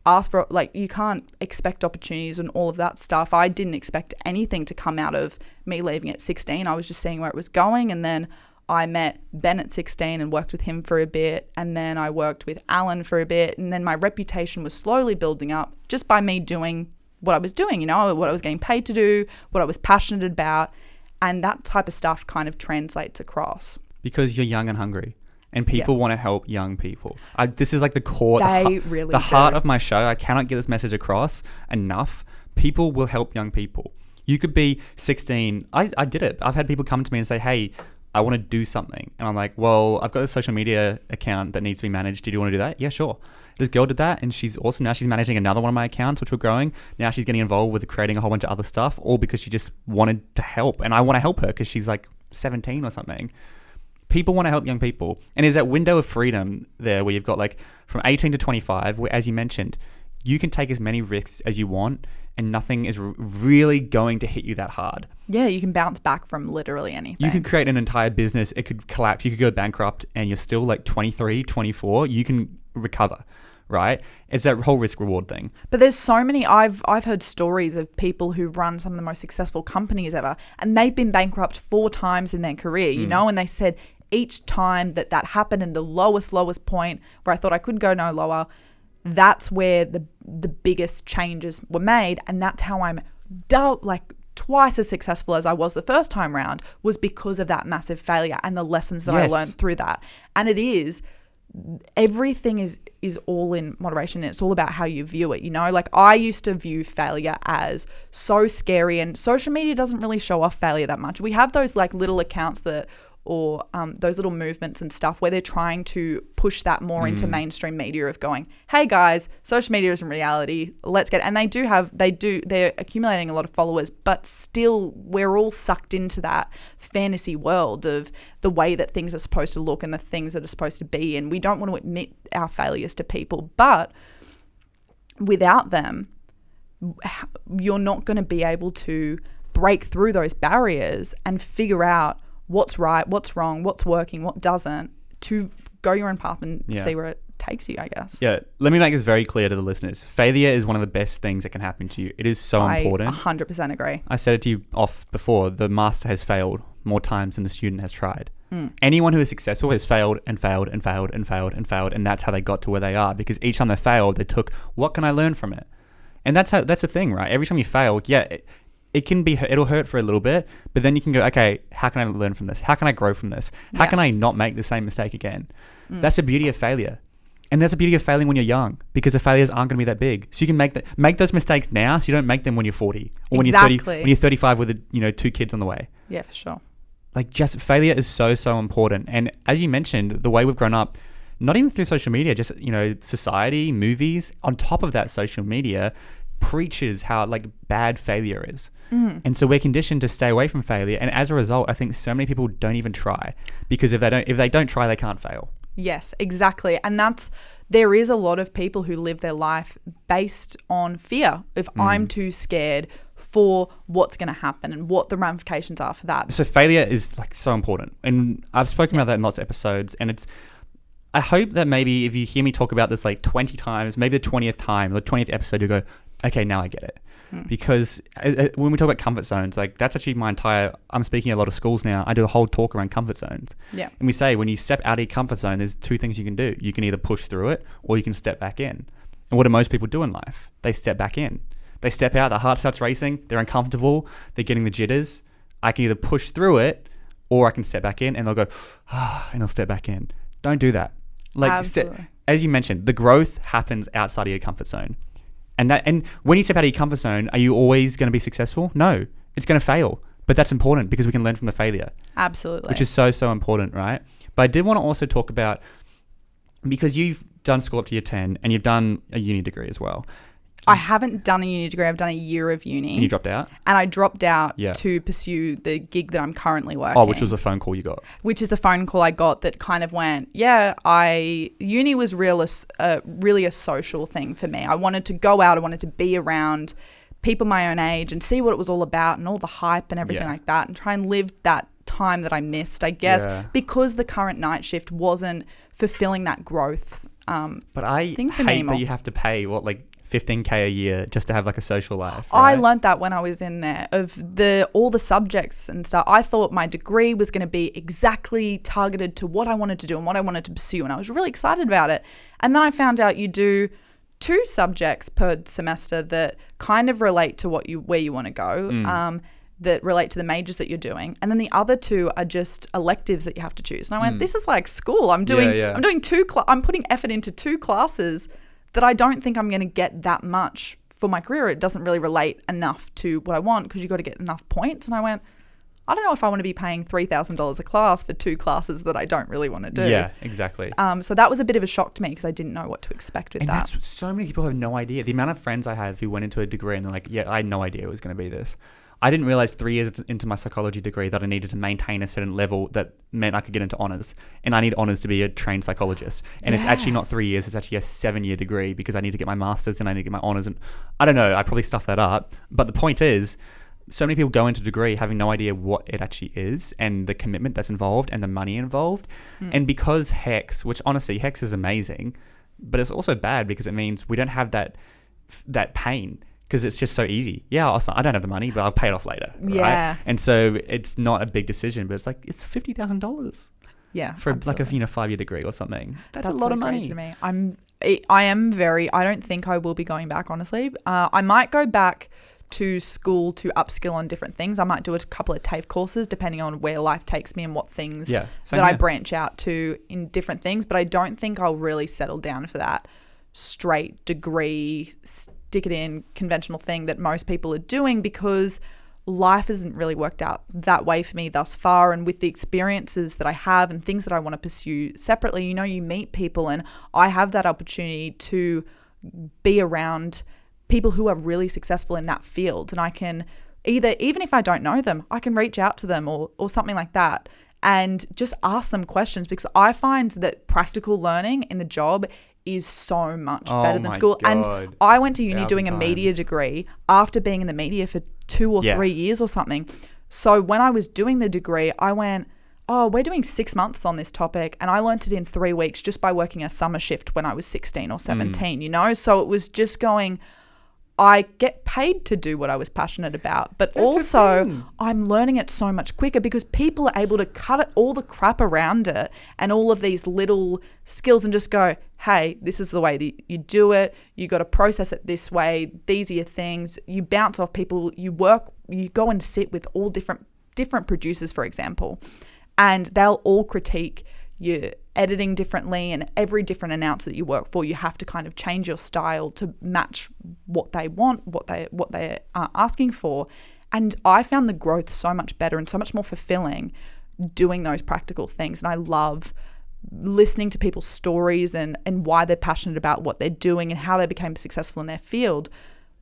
ask for, you can't expect opportunities and all of that stuff. I didn't expect anything to come out of me leaving at 16. I was just seeing where it was going, and then I met Ben at 16 and worked with him for a bit, and then I worked with Alan for a bit, and then my reputation was slowly building up just by me doing what I was doing, what I was getting paid to do, what I was passionate about, and that type of stuff kind of translates across. Because you're young and hungry, and people want to help young people. This is like the core, the heart of my show. I cannot get this message across enough. People will help young people. You could be 16. I did it. I've had people come to me and say, hey, I want to do something. And I'm like, well, I've got this social media account that needs to be managed. Do you want to do that? Yeah, sure. This girl did that, and she's awesome. Now she's managing another one of my accounts, which were growing. Now she's getting involved with creating a whole bunch of other stuff, all because she just wanted to help. And I want to help her because she's like 17 or something. People want to help young people. And there's that window of freedom there where you've got like from 18 to 25, where, as you mentioned, you can take as many risks as you want, and nothing is really going to hit you that hard. Yeah, you can bounce back from literally anything. You can create an entire business. It could collapse. You could go bankrupt, and you're still like 23, 24. You can recover, right? It's that whole risk reward thing. But there's so many, I've heard stories of people who run some of the most successful companies ever, and they've been bankrupt 4 times in their career, and they said each time that happened, in the lowest point where I thought I couldn't go no lower, that's where the biggest changes were made. And that's how I'm twice as successful as I was the first time round, was because of that massive failure and the lessons that I learned through that. And everything is all in moderation, and it's all about how you view it. I used to view failure as so scary, and social media doesn't really show off failure that much. We have those little accounts or those little movements and stuff where they're trying to push that more into mainstream media of going, hey guys, social media isn't reality, let's get it. And they're accumulating a lot of followers, but still we're all sucked into that fantasy world of the way that things are supposed to look and the things that are supposed to be, and we don't want to admit our failures to people. But without them, you're not going to be able to break through those barriers and figure out what's right, what's wrong, what's working, what doesn't, to go your own path and see where it takes you, I guess. Yeah, let me make this very clear to the listeners. Failure is one of the best things that can happen to you. It is so important. I 100% agree. I said it to you off before. The master has failed more times than the student has tried. Anyone who is successful has failed and failed and failed and failed and failed, and that's how they got to where they are, because each time they failed, they took, what can I learn from it? And that's the thing, right? Every time you fail, it'll hurt for a little bit, but then you can go, okay, how can I learn from this? How can I grow from this? How can I not make the same mistake again? That's the beauty of failure. And that's the beauty of failing when you're young, because the failures aren't going to be that big. So you can make those mistakes now, so you don't make them when you're 40 or when you're 30, when you're 35 with 2 kids on the way. Yeah, for sure. Just failure is so, so important. And as you mentioned, the way we've grown up, not even through social media, just, society, movies, on top of that, social media preaches how bad failure is. And so we're conditioned to stay away from failure, and as a result, I think so many people don't even try, because if they don't try, they can't fail. Yes, exactly. And there is a lot of people who live their life based on fear. If I'm too scared for what's going to happen and what the ramifications are for that. So failure is so important, and I've spoken about that in lots of episodes, and I hope that maybe if you hear me talk about this 20 times, maybe the 20th time, the 20th episode, you go, okay, now I get it. Because when we talk about comfort zones, like that's actually I'm speaking at a lot of schools now. I do a whole talk around comfort zones. Yeah. And we say when you step out of your comfort zone, there's two things you can do. You can either push through it or you can step back in. And what do most people do in life? They step back in. They step out, the heart starts racing, they're uncomfortable, they're getting the jitters. I can either push through it or I can step back in, and they'll go, and they'll step back in. Don't do that. Like, as you mentioned, the growth happens outside of your comfort zone. And when you step out of your comfort zone, are you always going to be successful? No, it's going to fail. But that's important because we can learn from the failure. Absolutely. Which is so, so important, right? But I did want to also talk about, because you've done school up to year 10 and you've done a uni degree as well. I haven't done a uni degree. I've done a year of uni. And you dropped out? And I dropped out to pursue the gig that I'm currently working. Oh, which was a phone call you got. Which is the phone call I got that kind of went, uni was really a social thing for me. I wanted to go out. I wanted to be around people my own age and see what it was all about and all the hype and everything like that, and try and live that time that I missed, I guess, because the current night shift wasn't fulfilling that growth but I thing for hate me that you have to pay, $15K a year just to have like a social life. Right? I learned learnt that when I was in there of all the subjects and stuff. I thought my degree was going to be exactly targeted to what I wanted to do and what I wanted to pursue, and I was really excited about it. And then I found out you do 2 subjects per semester that kind of relate to where you want to go, that relate to the majors that you're doing, and then the other 2 are just electives that you have to choose. And I went, this is like school. I'm doing I'm putting effort into 2 classes that I don't think I'm going to get that much for my career. It doesn't really relate enough to what I want because you got to get enough points. And I went, I don't know if I want to be paying $3,000 a class for 2 classes that I don't really want to do. Yeah, exactly. So that was a bit of a shock to me because I didn't know what to expect with that. And so many people have no idea. The amount of friends I have who went into a degree and they're like, I had no idea it was going to be this. I didn't realize 3 years into my psychology degree that I needed to maintain a certain level that meant I could get into honors. And I need honors to be a trained psychologist. And it's actually not 3 years. It's actually a 7-year degree because I need to get my master's and I need to get my honors. And I don't know, I probably stuffed that up. But the point is, so many people go into a degree having no idea what it actually is and the commitment that's involved and the money involved. And because HEX, which honestly, HEX is amazing, but it's also bad because it means we don't have that pain. Because it's just so easy. Yeah, I don't have the money, but I'll pay it off later. Right? Yeah. And so it's not a big decision, but it's like, it's $50,000. Yeah. For absolutely. Like a 5-year degree or something. That's a lot of money. To me. I don't think I will be going back, honestly. I might go back to school to upskill on different things. I might do a couple of TAFE courses depending on where life takes me and what things that I branch out to in different things. But I don't think I'll really settle down for that straight degree, stick it in conventional thing that most people are doing, because life hasn't really worked out that way for me thus far. And with the experiences that I have and things that I want to pursue separately, you meet people, and I have that opportunity to be around people who are really successful in that field. And I can even if I don't know them, I can reach out to them or something like that and just ask them questions, because I find that practical learning in the job is so much better than school. God. And I went to uni doing a media degree after being in the media for 2 or 3 years or something. So when I was doing the degree, I went, we're doing 6 months on this topic, and I learned it in 3 weeks just by working a summer shift when I was 16 or 17, So it was just going, I get paid to do what I was passionate about, but that's also I'm learning it so much quicker because people are able to cut all the crap around it and all of these little skills and just go, hey, this is the way that you do it. You got to process it this way. These are your things. You bounce off people. You go and sit with all different producers, for example, and they'll all critique your editing differently, and every different announcer that you work for, you have to kind of change your style to match what they want, what they are asking for. And I found the growth so much better and so much more fulfilling doing those practical things. And I love listening to people's stories and why they're passionate about what they're doing and how they became successful in their field,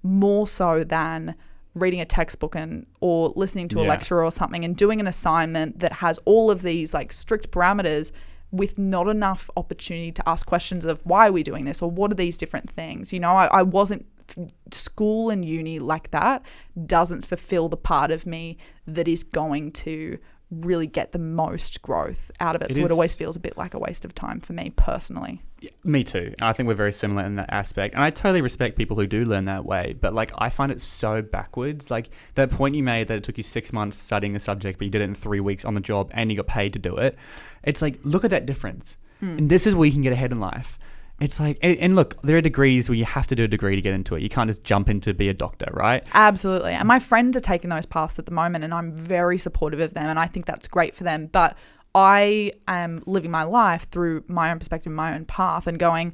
more so than reading a textbook or listening to a lecture or something and doing an assignment that has all of these like strict parameters with not enough opportunity to ask questions of why are we doing this or what are these different things. I wasn't, school and uni like that doesn't fulfill the part of me that is going to really get the most growth out of it. So it always feels a bit like a waste of time for me personally. Yeah, me too. I think we're very similar in that aspect. And I totally respect people who do learn that way. But like, I find it so backwards. Like that point you made that it took you 6 months studying the subject, but you did it in 3 weeks on the job and you got paid to do it. It's like, look at that difference. And this is where you can get ahead in life. It's like, and look, there are degrees where you have to do a degree to get into it. You can't just jump into be a doctor, right? Absolutely. And my friends are taking those paths at the moment and I'm very supportive of them and I think that's great for them. But I am living my life through my own perspective, my own path and going,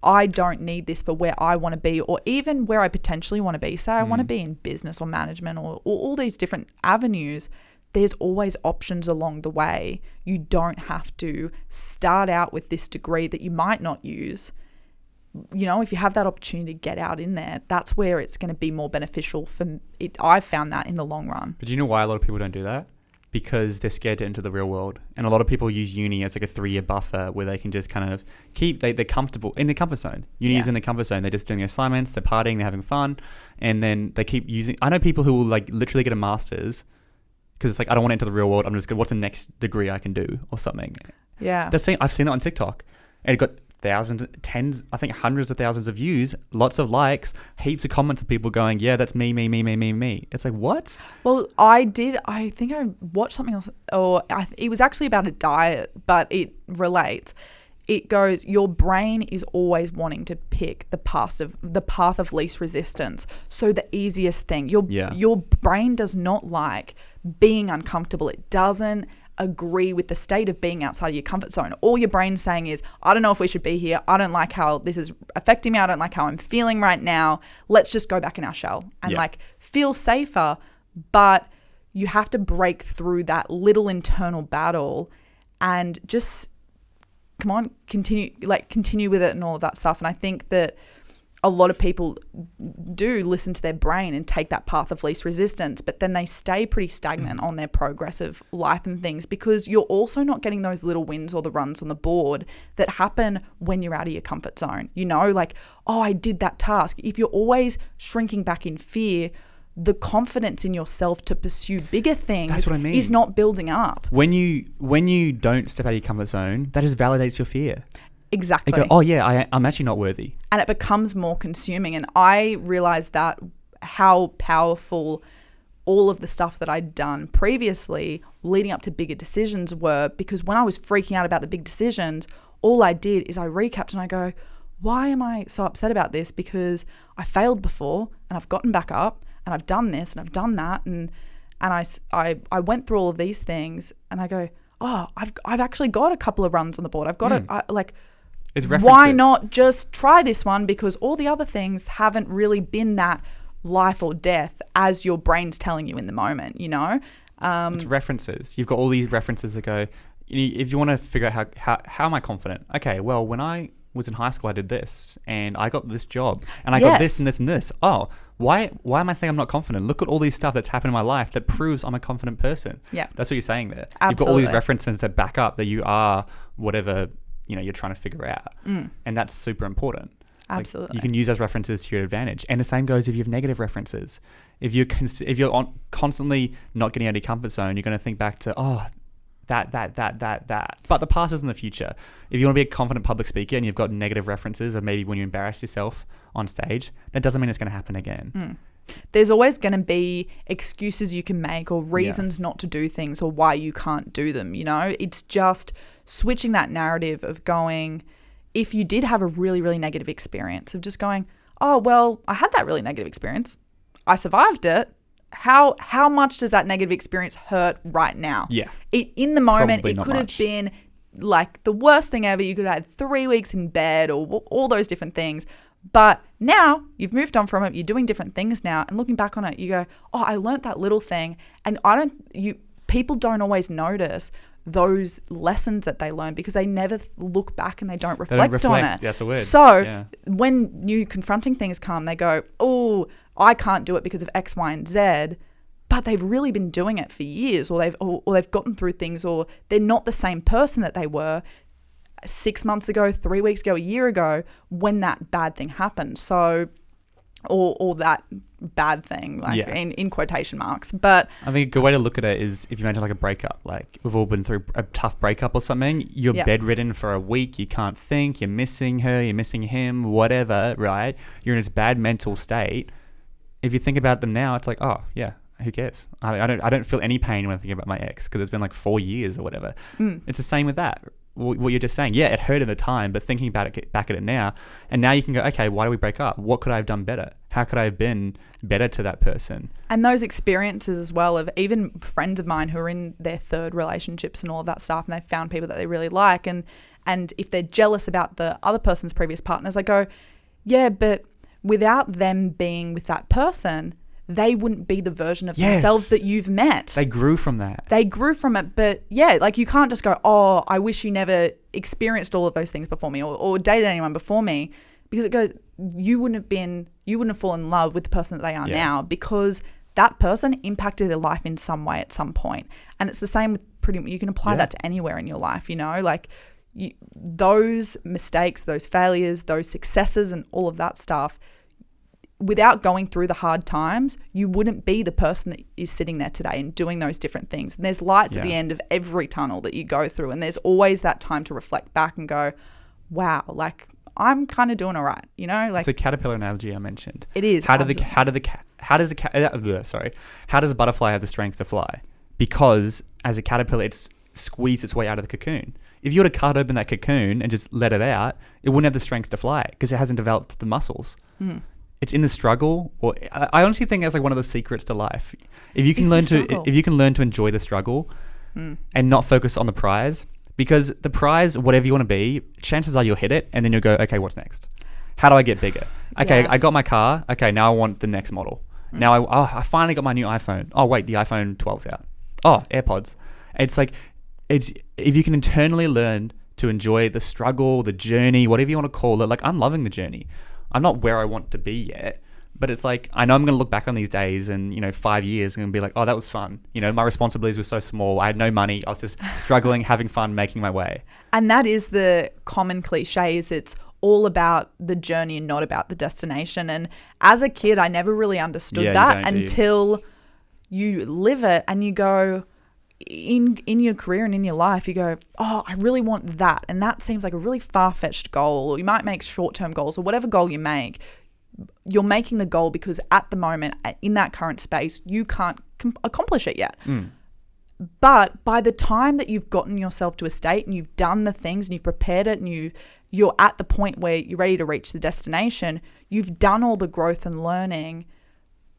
I don't need this for where I want to be or even where I potentially want to be. Say I want to be in business or management or all these different avenues. There's always options along the way. You don't have to start out with this degree that you might not use. You know, if you have that opportunity to get out in there, that's where it's going to be more beneficial for it. I've found that in the long run. But do you know why a lot of people don't do that? Because they're scared to enter the real world. And a lot of people use uni as like a 3-year buffer where they can just kind of they're comfortable in the comfort zone. Uni is in the comfort zone. They're just doing their assignments, they're partying, they're having fun. And then they keep using, I know people who will like literally get a master's because it's like, I don't want to enter the real world. I'm just going, what's the next degree I can do or something? Yeah. I've seen that on TikTok. And it got thousands, tens, I think hundreds of thousands of views, lots of likes, heaps of comments of people going, yeah, that's me. It's like, what? Well, I think I watched something else, or it was actually about a diet, but it relates. It goes, your brain is always wanting to pick the path of least resistance. So the easiest thing, your brain does not like being uncomfortable. It doesn't agree with the state of being outside of your comfort zone. All your brain's saying is, I don't know if we should be here. I don't like how this is affecting me. I don't like how I'm feeling right now. Let's just go back in our shell and like feel safer. But you have to break through that little internal battle and just come on, continue with it and all of that stuff. And I think that a lot of people do listen to their brain and take that path of least resistance, but then they stay pretty stagnant on their progressive life and things because you're also not getting those little wins or the runs on the board that happen when you're out of your comfort zone. You know, like, oh, I did that task. If you're always shrinking back in fear, the confidence in yourself to pursue bigger things That's what I mean. Is not building up. When you don't step out of your comfort zone, that just validates your fear. Exactly. They go, oh yeah, I'm actually not worthy. And it becomes more consuming. And I realized that how powerful all of the stuff that I'd done previously leading up to bigger decisions were, because when I was freaking out about the big decisions, all I did is I recapped and I go, why am I so upset about this? Because I failed before and I've gotten back up and I've done this and I've done that. And I went through all of these things and I go, oh, I've actually got a couple of runs on the board. I've got It's references. Why not just try this one? Because all the other things haven't really been that life or death as your brain's telling you in the moment, you know? It's references. You've got all these references that go, if you want to figure out how am I confident? Okay, well, when I was in high school, I did this and I got this job and I got this and this and this. Oh, why am I saying I'm not confident? Look at all these stuff that's happened in my life that proves I'm a confident person. Yeah. That's what you're saying there. Absolutely. You've got all these references that back up that you are whatever, you're trying to figure out. And that's super important. Absolutely. Like, you can use those references to your advantage. And the same goes if you have negative references. If you're constantly not getting out of your comfort zone, you're going to think back to, that. But the past is in the future. If you want to be a confident public speaker and you've got negative references, or maybe when you embarrass yourself on stage, that doesn't mean it's going to happen again. There's always going to be excuses you can make or reasons not to do things or why you can't do them. It's just switching that narrative of going, if you did have a really, really negative experience, of just going, oh, well, I had that really negative experience. I survived it. How much does that negative experience hurt right now? Yeah. In the moment, Probably it not could much. have been like the worst thing ever. You could have had 3 weeks in bed or all those different things. But now you've moved on from it. You're doing different things now. And looking back on it, you go, oh, I learned that little thing. And people don't always notice those lessons that they learn because they never look back and they don't reflect on it. That's a word. So when new confronting things come, they go, oh, I can't do it because of X, Y, and Z. But they've really been doing it for years, or they've gotten through things, or they're not the same person that they were 6 months ago, 3 weeks ago, a year ago when that bad thing happened. So or that bad thing, like Yeah. in quotation marks. But I think a good way to look at it is if you imagine like a breakup, like we've all been through a tough breakup or something, you're Yeah. bedridden for a week, you can't think, you're missing her, you're missing him, whatever, right? You're in this bad mental state. If you think about them now, it's like, oh yeah, who cares? I don't feel any pain when I think about my ex because it's been like 4 years or whatever. It's the same with that. What you're just saying, yeah, it hurt at the time, but thinking about it back at it now, and now you can go, okay, why do we break up? What could I have done better? How could I have been better to that person? And those experiences as well of even friends of mine who are in their third relationships and all of that stuff, and they've found people that they really like, and if they're jealous about the other person's previous partners, I go, yeah, but without them being with that person, they wouldn't be the version of themselves that you've met. They grew from that. They grew from it. But yeah, like you can't just go, oh, I wish you never experienced all of those things before me or dated anyone before me, because it goes, you wouldn't have fallen in love with the person that they are now because that person impacted their life in some way at some point. And it's the same with you can apply that to anywhere in your life, like those mistakes, those failures, those successes and all of that stuff, without going through the hard times, you wouldn't be the person that is sitting there today and doing those different things. And there's lights at the end of every tunnel that you go through. And there's always that time to reflect back and go, wow, like I'm kind of doing all right, like it's a caterpillar analogy I mentioned. It is. How does a butterfly have the strength to fly? Because as a caterpillar, it's squeezed its way out of the cocoon. If you were to cut open that cocoon and just let it out, it wouldn't have the strength to fly because it hasn't developed the muscles. It's in the struggle, or I honestly think that's like one of the secrets to life. If you can learn to enjoy the struggle and not focus on the prize, because the prize, whatever you want to be, chances are you'll hit it and then you'll go, okay, what's next? How do I get bigger? Okay, I got my car. Okay, now I want the next model. Now I finally got my new iPhone. Oh wait, the iPhone 12's out. Oh, AirPods. It's like if you can internally learn to enjoy the struggle, the journey, whatever you want to call it. Like I'm loving the journey. I'm not where I want to be yet, but it's like, I know I'm going to look back on these days and, 5 years and be like, oh, that was fun. My responsibilities were so small. I had no money. I was just struggling, having fun, making my way. And that is the common cliche is it's all about the journey and not about the destination. And as a kid, I never really understood that until you live it and you go, in your career and in your life, you go, oh, I really want that. And that seems like a really far-fetched goal. Or you might make short-term goals or whatever goal you make. You're making the goal because at the moment, in that current space, you can't accomplish it yet. But by the time that you've gotten yourself to a state and you've done the things and you've prepared it and you're at the point where you're ready to reach the destination, you've done all the growth and learning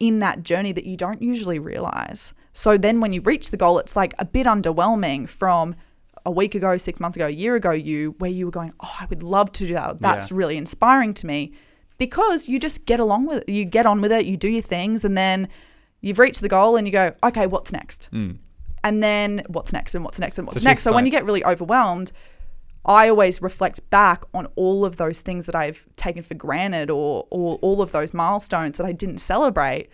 in that journey that you don't usually realize. So then when you reach the goal, it's like a bit underwhelming from a week ago, 6 months ago, a year ago, where you were going, oh, I would love to do that. That's really inspiring to me, because you just get along with it. You get on with it. You do your things, and then you've reached the goal and you go, okay, what's next? And then what's next and what's next and what's next? So when you get really overwhelmed, I always reflect back on all of those things that I've taken for granted or all of those milestones that I didn't celebrate.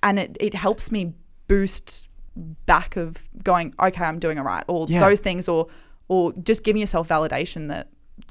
And it helps me boost back of going, okay, I'm doing all right. Or those things or just giving yourself validation that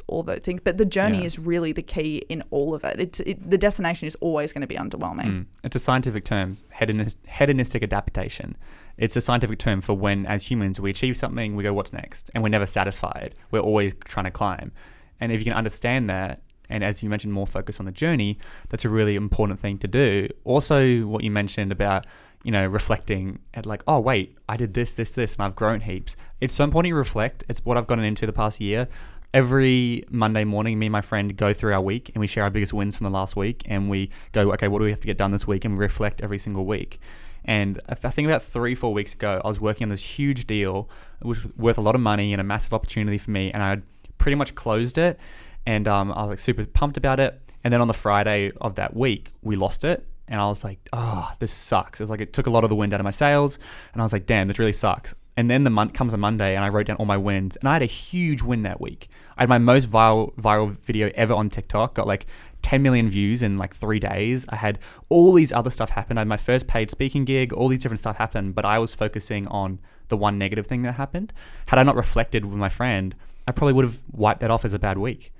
all those things. But the journey is really the key in all of it. The destination is always going to be underwhelming. It's a scientific term, hedonistic adaptation. It's a scientific term for when, as humans, we achieve something, we go, what's next? And we're never satisfied. We're always trying to climb. And if you can understand that, and as you mentioned, more focus on the journey, that's a really important thing to do. Also, what you mentioned about, reflecting at like, oh, wait, I did this, and I've grown heaps. It's so important you reflect. It's what I've gotten into the past year. Every Monday morning, me and my friend go through our week and we share our biggest wins from the last week. And we go, okay, what do we have to get done this week? And we reflect every single week. And I think about 3-4 weeks ago, I was working on this huge deal, which was worth a lot of money and a massive opportunity for me. And I had pretty much closed it. And I was like super pumped about it. And then on the Friday of that week, we lost it. And I was like, oh, this sucks. It was like, it took a lot of the wind out of my sails. And I was like, damn, this really sucks. And then comes a Monday and I wrote down all my wins. And I had a huge win that week. I had my most viral video ever on TikTok. Got like 10 million views in like 3 days. I had all these other stuff happen. I had my first paid speaking gig. All these different stuff happened. But I was focusing on the one negative thing that happened. Had I not reflected with my friend, I probably would have wiped that off as a bad week.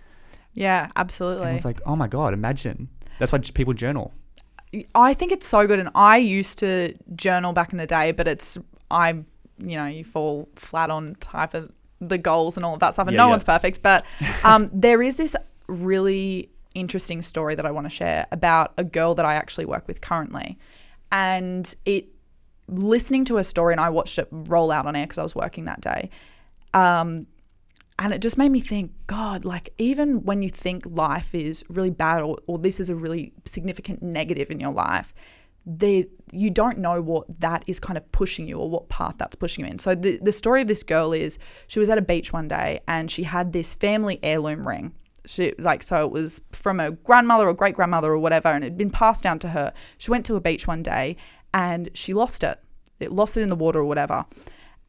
Yeah, absolutely. And it's like, oh my God, imagine. That's why people journal. I think it's so good. And I used to journal back in the day, but you fall flat on type of the goals and all of that stuff. And no one's perfect. But there is this really interesting story that I want to share about a girl that I actually work with currently. And listening to her story, and I watched it roll out on air because I was working that day. And it just made me think, God, like even when you think life is really bad or this is a really significant negative in your life, you don't know what that is kind of pushing you or what path that's pushing you in. So the story of this girl is she was at a beach one day and she had this family heirloom ring. So it was from a grandmother or great grandmother or whatever, and it had been passed down to her. She went to a beach one day and she lost it. It lost it in the water or whatever.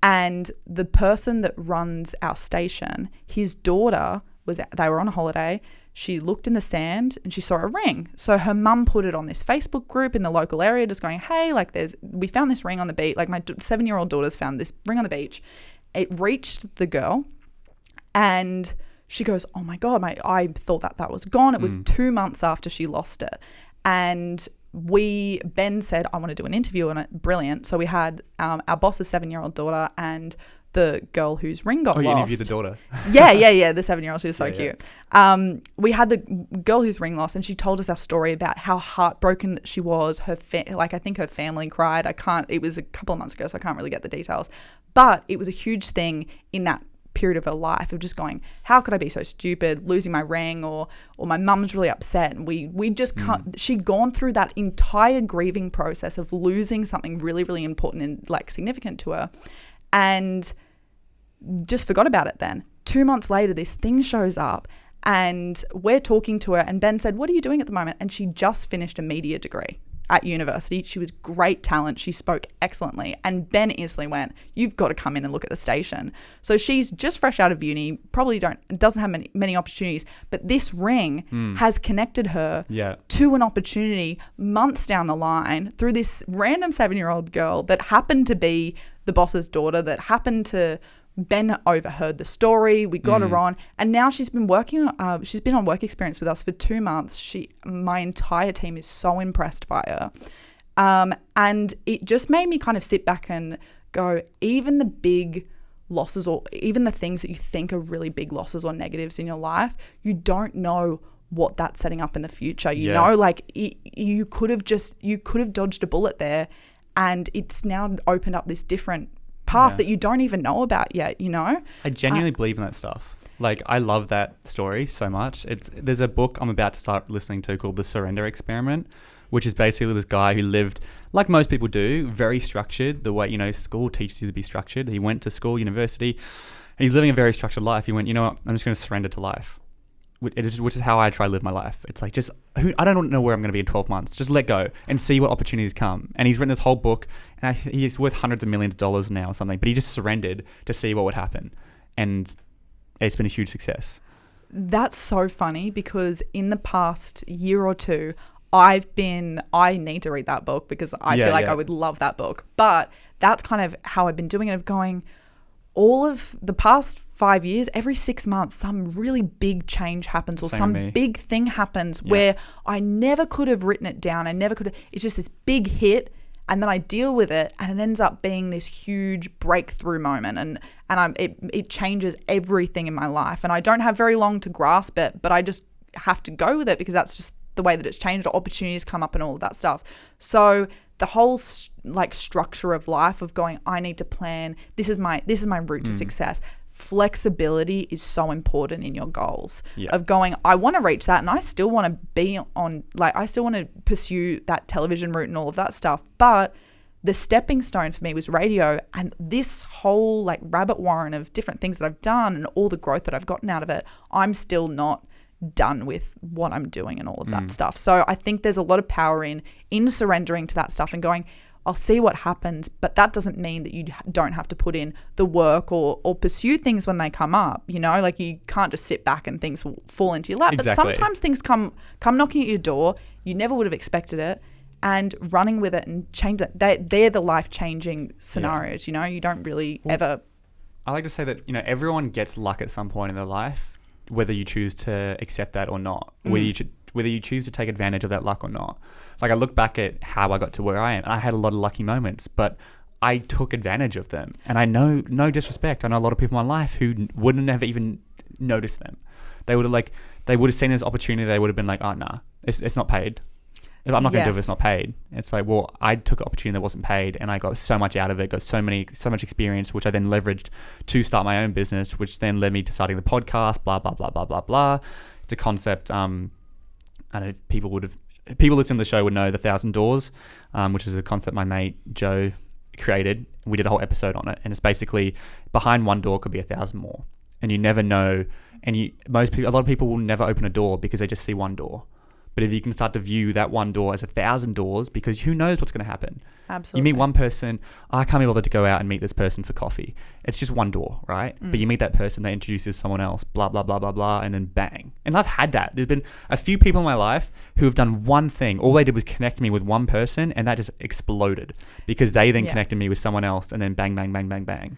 And the person that runs our station, his daughter they were on a holiday. She looked in the sand and she saw a ring. So her mum put it on this Facebook group in the local area, just going, hey, like we found this ring on the beach. Like my 7-year-old daughter's found this ring on the beach. It reached the girl and she goes, oh my God, I thought that was gone. It was 2 months after she lost it. And Ben said, I want to do an interview on it. Brilliant. So we had our boss's 7-year-old daughter and the girl whose ring got lost. You interviewed the daughter. Yeah. The 7-year-old. She was so cute. We had the girl whose ring lost, and she told us our story about how heartbroken that she was. I think her family cried. It was a couple of months ago, so I can't really get the details. But it was a huge thing in that period of her life of just going, how could I be so stupid, losing my ring, or my mum's really upset, and we just can't. She'd gone through that entire grieving process of losing something really, really important and like significant to her, and just forgot about it. Then 2 months later, this thing shows up and we're talking to her, and Ben said, what are you doing at the moment? And she just finished a media degree at university. She was great talent. She spoke excellently. And Ben instantly went, you've got to come in and look at the station. So she's just fresh out of uni, probably doesn't have many opportunities, but this ring has connected her to an opportunity months down the line through this random 7-year-old girl that happened to be the boss's daughter, that happened to Ben overheard the story. We got her on, and now she's been working. She's been on work experience with us for 2 months. My entire team is so impressed by her, and it just made me kind of sit back and go, even the big losses, or even the things that you think are really big losses or negatives in your life, you don't know what that's setting up in the future. You know, like you could have dodged a bullet there, and it's now opened up this different path that you don't even know about yet, you know? I genuinely believe in that stuff. Like, I love that story so much. There's a book I'm about to start listening to called The Surrender Experiment, which is basically this guy who lived, like most people do, very structured, the way, school teaches you to be structured. He went to school, university, and he's living a very structured life. He went, you know what, I'm just going to surrender to life, which is how I try to live my life. It's like, I don't know where I'm going to be in 12 months. Just let go and see what opportunities come. And he's written this whole book, and he's worth hundreds of millions of dollars now or something, but he just surrendered to see what would happen. And it's been a huge success. That's so funny, because in the past year or two, I need to read that book, because I feel like I would love that book. But that's kind of how I've been doing it, of going all of the past 5 years, every 6 months, some really big change happens, or some big thing happens where I never could have written it down. It's just this big hit, and then I deal with it, and it ends up being this huge breakthrough moment, and it changes everything in my life. And I don't have very long to grasp it, but I just have to go with it, because that's just the way that it's changed. Opportunities come up and all of that stuff. So the whole structure of life of going, I need to plan. This is my route to success. Flexibility is so important in your goals of going, I want to reach that, and I still want to be on, I still want to pursue that television route and all of that stuff. But the stepping stone for me was radio, and this whole rabbit warren of different things that I've done and all the growth that I've gotten out of it, I'm still not done with what I'm doing and all of that stuff. So I think there's a lot of power in surrendering to that stuff and going, I'll see what happens, but that doesn't mean that you don't have to put in the work or pursue things when they come up. You can't just sit back and things will fall into your lap. Exactly. But sometimes things come knocking at your door. You never would have expected it, and running with it and change it. They're the life-changing scenarios. You don't really ever. I like to say that everyone gets luck at some point in their life. whether you choose to accept that or not, whether you choose to take advantage of that luck or not. Like I look back at how I got to where I am, and I had a lot of lucky moments, but I took advantage of them. And I know, no disrespect, I know a lot of people in my life who wouldn't have even noticed them. They would have seen this opportunity. They would have been like, oh, nah, it's not paid. If I'm not going to do it, it's not paid. It's like, well, I took an opportunity that wasn't paid, and I got so much out of it, got so much experience, which I then leveraged to start my own business, which then led me to starting the podcast, blah, blah, blah, blah, blah, blah. It's a concept. I don't know if people listening to the show would know the 1,000 Doors, which is a concept my mate Joe created. We did a whole episode on it, and it's basically behind one door could be 1,000 more, and you never know. And a lot of people will never open a door because they just see one door. But if you can start to view that one door as 1,000 doors, because who knows what's going to happen? Absolutely. You meet one person, I can't be bothered to go out and meet this person for coffee. It's just one door, right? But you meet that person, they introduce you to someone else, blah, blah, blah, blah, blah, and then bang. And I've had that. There's been a few people in my life who have done one thing. All they did was connect me with one person, and that just exploded because they then connected me with someone else, and then bang, bang, bang, bang, bang.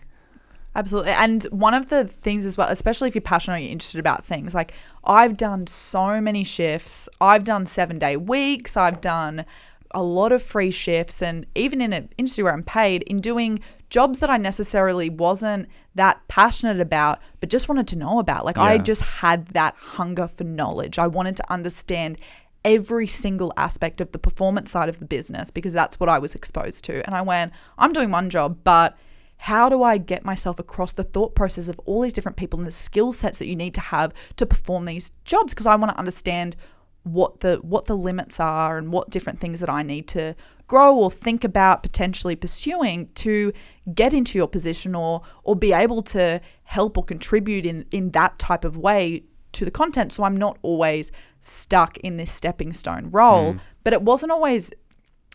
Absolutely. And one of the things as well, especially if you're passionate or you're interested about things, like I've done so many shifts. I've done 7-day weeks. I've done a lot of free shifts, and even in an industry where I'm paid, in doing jobs that I necessarily wasn't that passionate about, but just wanted to know about. Like I just had that hunger for knowledge. I wanted to understand every single aspect of the performance side of the business because that's what I was exposed to. And I went, I'm doing one job, but how do I get myself across the thought process of all these different people and the skill sets that you need to have to perform these jobs? Because I want to understand what the limits are and what different things that I need to grow or think about potentially pursuing to get into your position or be able to help or contribute in that type of way to the content. So I'm not always stuck in this stepping stone role, but it wasn't always,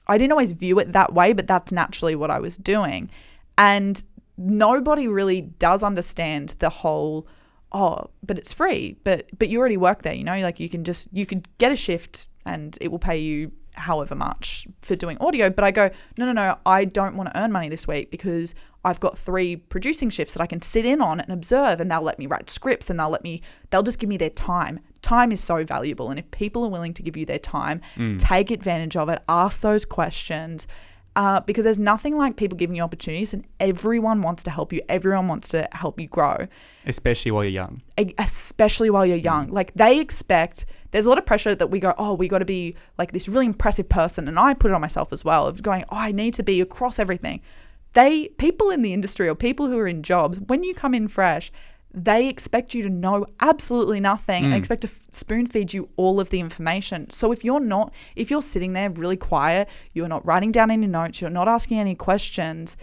I didn't always view it that way, but that's naturally what I was doing. And nobody really does understand the whole, but it's free, but you already work there, you know, like you could get a shift and it will pay you however much for doing audio. But I go, no, I don't want to earn money this week because I've got 3 producing shifts that I can sit in on and observe, and they'll let me write scripts and they'll just give me their time. Time is so valuable. And if people are willing to give you their time, take advantage of it, ask those questions. Because there's nothing like people giving you opportunities, and everyone wants to help you. Everyone wants to help you grow. Especially while you're young. Like they expect, there's a lot of pressure that we go, we got to be like this really impressive person. And I put it on myself as well of going, I need to be across everything. People in the industry or people who are in jobs, when you come in fresh, they expect you to know absolutely nothing and expect to spoon feed you all of the information. So if you're sitting there really quiet, you're not writing down any notes, you're not asking any questions,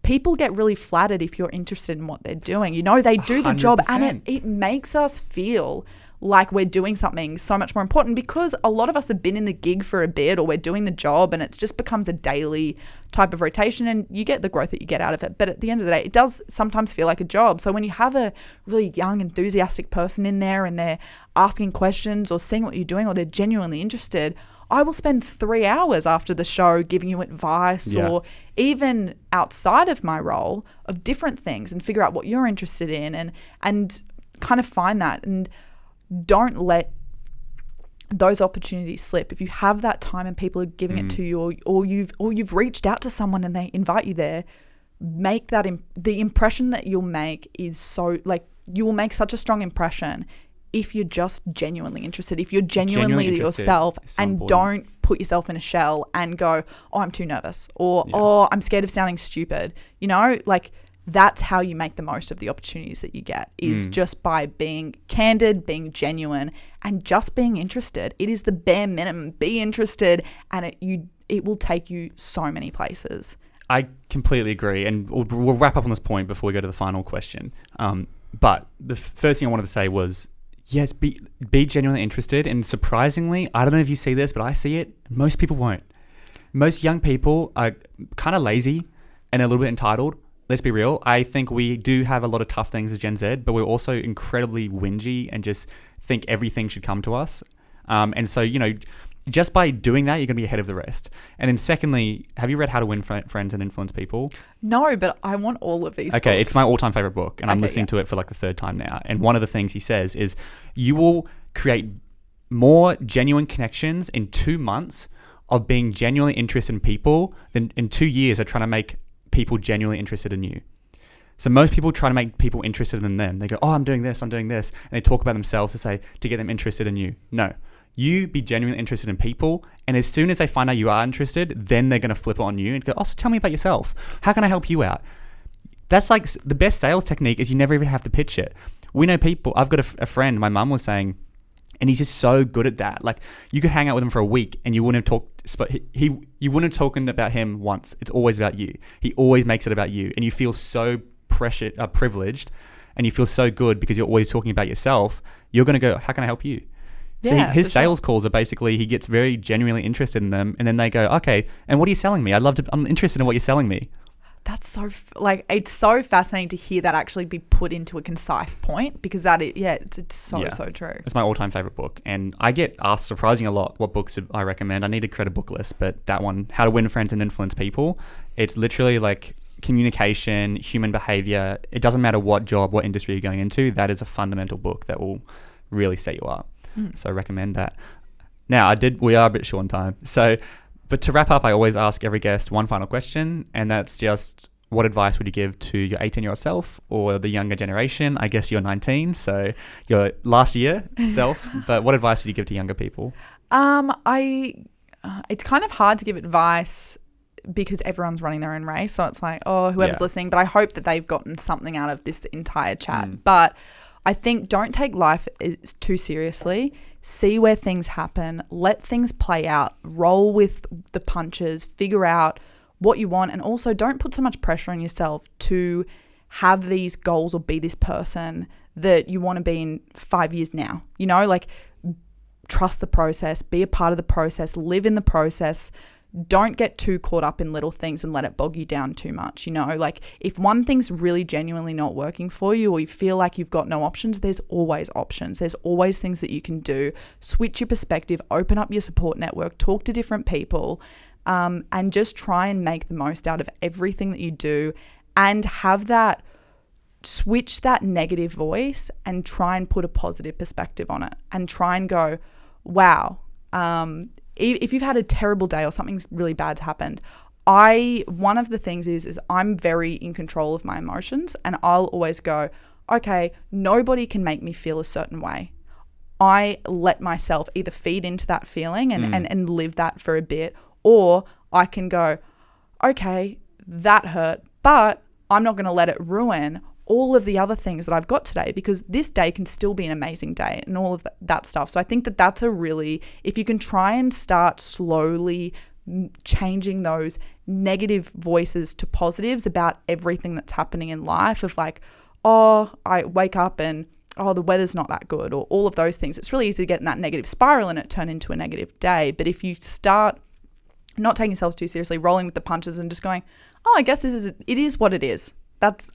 people get really flattered if you're interested in what they're doing. You know, they do the 100%. job, and it makes us feel like we're doing something so much more important because a lot of us have been in the gig for a bit, or we're doing the job and it just becomes a daily type of rotation, and you get the growth that you get out of it. But at the end of the day, it does sometimes feel like a job. So when you have a really young, enthusiastic person in there and they're asking questions or seeing what you're doing, or they're genuinely interested, I will spend 3 hours after the show giving you advice or even outside of my role of different things and figure out what you're interested in and kind of find that. And don't let those opportunities slip. If you have that time and people are giving it to you, or you've reached out to someone and they invite you there, make that the impression that you'll make is so, like, you will make such a strong impression if you're just genuinely interested, if you're genuinely yourself and don't put yourself in a shell and go, I'm too nervous, or I'm scared of sounding stupid. You know, like, that's how you make the most of the opportunities that you get, is just by being candid, being genuine, and just being interested. It is the bare minimum. Be interested, and it will take you so many places. I completely agree, and we'll wrap up on this point before we go to the final question. But the first thing I wanted to say was, yes, be genuinely interested. And surprisingly, I don't know if you see this, but I see it. Most people won't. Most young people are kind of lazy and a little bit entitled. Let's be real. I think we do have a lot of tough things as Gen Z, but we're also incredibly whingy and just think everything should come to us. And so, you know, just by doing that, you're going to be ahead of the rest. And then secondly, have you read How to Win Friends and Influence People? No, but I want all of these Okay, books. it's my all-time favorite book, and I'm listening to it for like the third time now. And one of the things he says is you will create more genuine connections in 2 months of being genuinely interested in people than in 2 years of trying to make people genuinely interested in you. So most people try to make people interested in them. They go, oh, I'm doing this. And they talk about themselves to get them interested in you. No. You be genuinely interested in people, and as soon as they find out you are interested, then they're going to flip it on you and go, oh, so tell me about yourself. How can I help you out? That's like the best sales technique is you never even have to pitch it. We know people. I've got a friend, my mum was saying, and he's just so good at that. Like you could hang out with him for a week and you wouldn't have talked, you wouldn't have spoken about him once. It's always about you. He always makes it about you, and you feel so privileged, and you feel so good because you're always talking about yourself. You're going to go, how can I help you? So his sales calls are basically, he gets very genuinely interested in them, and then they go, okay, and what are you selling me? I'm interested in what you're selling me. That's so, it's so fascinating to hear that actually be put into a concise point, because it's so true. It's my all-time favorite book, and I get asked surprisingly a lot what books I recommend. I need to create a book list, but that one, How to Win Friends and Influence People, it's literally like communication, human behavior. It doesn't matter what job, what industry you're going into. That is a fundamental book that will really set you up. So I recommend that. Now, we are a bit short on time. But to wrap up, I always ask every guest one final question, and that's just, what advice would you give to your 18-year-old self or the younger generation? I guess you're 19, so your last year self. But what advice would you give to younger people? It's kind of hard to give advice because everyone's running their own race. So it's like, whoever's listening. But I hope that they've gotten something out of this entire chat. But I think don't take life too seriously. See where things happen. Let things play out. Roll with the punches. Figure out what you want. And also don't put so much pressure on yourself to have these goals or be this person that you want to be in 5 years now. You know, like trust the process. Be a part of the process. Live in the process. Don't get too caught up in little things and let it bog you down too much. You know, like if one thing's really genuinely not working for you, or you feel like you've got no options, there's always options. There's always things that you can do. Switch your perspective, open up your support network, talk to different people, and just try and make the most out of everything that you do, and have that, switch that negative voice and try and put a positive perspective on it, and try and go, wow, if you've had a terrible day or something's really bad's happened, one of the things is I'm very in control of my emotions, and I'll always go, okay, nobody can make me feel a certain way. I let myself either feed into that feeling and live that for a bit, or I can go, okay, that hurt, but I'm not going to let it ruin all of the other things that I've got today, because this day can still be an amazing day and all of that stuff. So I think that that's if you can try and start slowly changing those negative voices to positives about everything that's happening in life, of like, oh, I wake up and, oh, the weather's not that good, or all of those things. It's really easy to get in that negative spiral and it turn into a negative day. But if you start not taking yourselves too seriously, rolling with the punches and just going, oh, I guess it is what it is.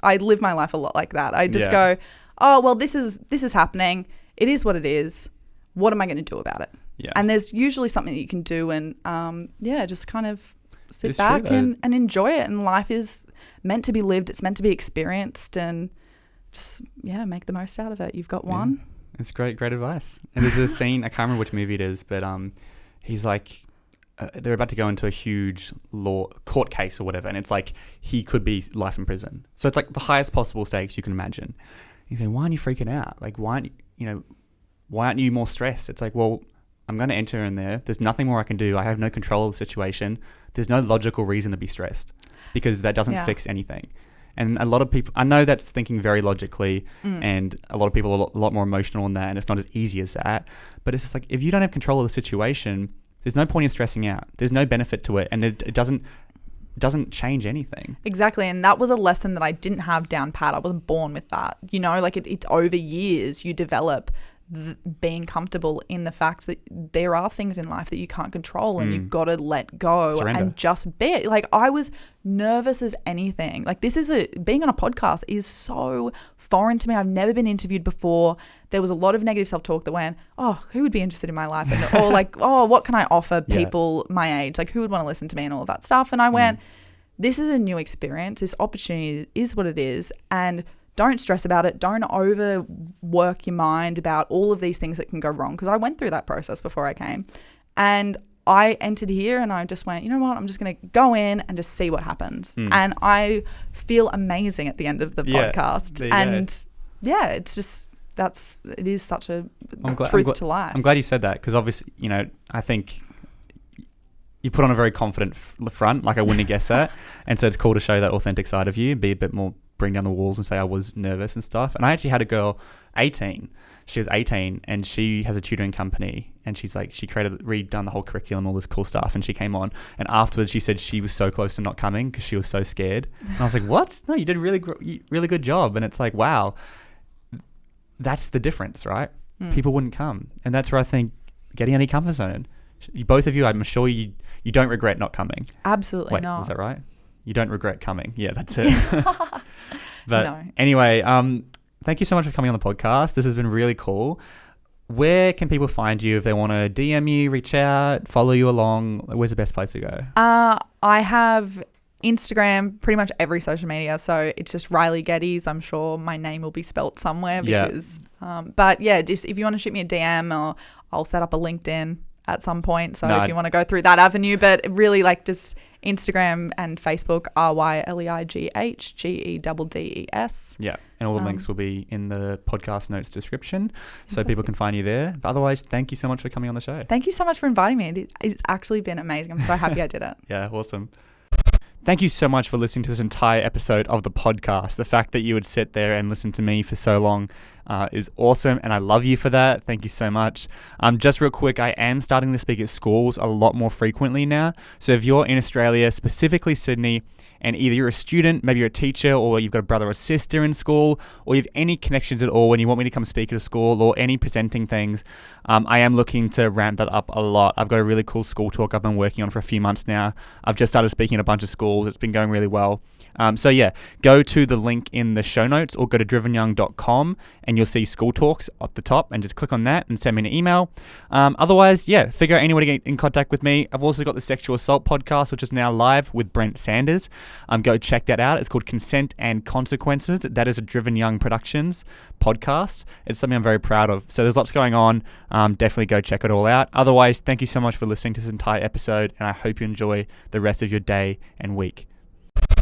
I live my life a lot like that. I just go, oh, well, this is happening. It is what it is. What am I going to do about it? Yeah. And there's usually something that you can do, and just kind of sit back and enjoy it. And life is meant to be lived. It's meant to be experienced, and just, make the most out of it. You've got one. It's great advice. And there's a scene, I can't remember which movie it is, but he's like, they're about to go into a huge court case or whatever, and it's like he could be life in prison. So it's like the highest possible stakes you can imagine. You say, why aren't you freaking out? Like, why aren't you more stressed? It's like, well, I'm going to enter in there. There's nothing more I can do. I have no control of the situation. There's no logical reason to be stressed, because that doesn't fix anything. And a lot of people, I know that's thinking very logically, and a lot of people are a lot more emotional than that, and it's not as easy as that. But it's just like, if you don't have control of the situation, there's no point in stressing out. There's no benefit to it, and it doesn't change anything. Exactly, and that was a lesson that I didn't have down pat. I wasn't born with that. You know, like it's over years you develop being comfortable in the fact that there are things in life that you can't control and you've got to let go. Surrender. And just be it. Like, I was nervous as anything. Like, being on a podcast is so foreign to me. I've never been interviewed before. There was a lot of negative self-talk that went, oh, who would be interested in my life? And, or like, oh, what can I offer people my age? Like, who would want to listen to me and all of that stuff? And I went, this is a new experience. This opportunity is what it is. And don't stress about it. Don't overwork your mind about all of these things that can go wrong. Because I went through that process before I came. And I entered here and I just went, you know what? I'm just going to go in and just see what happens. And I feel amazing at the end of the podcast. And it's just, it is such a truth to life. I'm glad you said that, because obviously, you know, I think you put on a very confident front. Like, I wouldn't have guessed that. And so it's cool to show that authentic side of you and be a bit more, bring down the walls and say I was nervous and stuff. And I actually had a girl, 18. She was 18 and she has a tutoring company, and she's like, she redone the whole curriculum, all this cool stuff. And she came on, and afterwards she said she was so close to not coming because she was so scared. And I was like, what? No, you did a really good job. And it's like, wow, that's the difference, right? People wouldn't come. And that's where I think getting out of your comfort zone. Both of you, I'm sure you don't regret not coming. Absolutely Wait, not. Is that right? You don't regret coming. Yeah, that's it. But No. anyway, thank you so much for coming on the podcast. This has been really cool. Where can people find you if they want to DM you, reach out, follow you along? Where's the best place to go? I have Instagram, pretty much every social media. So it's just Ryleigh Geddes. I'm sure my name will be spelt somewhere because, but yeah, just if you want to shoot me a DM, or I'll set up a LinkedIn at some point. So if you want to go through that avenue, but really, like, just Instagram and Facebook, RYLEIGHGEDDES. Yeah. And all the links will be in the podcast notes description, so people can find you there. But otherwise, thank you so much for coming on the show. Thank you so much for inviting me. It's actually been amazing. I'm so happy I did it. Yeah, awesome. Thank you so much for listening to this entire episode of the podcast. The fact that you would sit there and listen to me for so long is awesome, and I love you for that. Thank you so much. Just real quick, I am starting to speak at schools a lot more frequently now. So if you're in Australia, specifically Sydney, and either you're a student, maybe you're a teacher, or you've got a brother or sister in school, or you have any connections at all and you want me to come speak at a school or any presenting things, I am looking to ramp that up a lot. I've got a really cool school talk I've been working on for a few months now. I've just started speaking at a bunch of schools. It's been going really well. So yeah, go to the link in the show notes or go to drivenyoung.com and you'll see school talks up the top, and just click on that and send me an email. Otherwise, yeah, figure out any way to get in contact with me. I've also got the Sexual Assault podcast, which is now live with Brent Sanders. Go check that out. It's called Consent and Consequences. That is a Driven Young Productions podcast. It's something I'm very proud of. So there's lots going on. Definitely go check it all out. Otherwise, thank you so much for listening to this entire episode, and I hope you enjoy the rest of your day and week.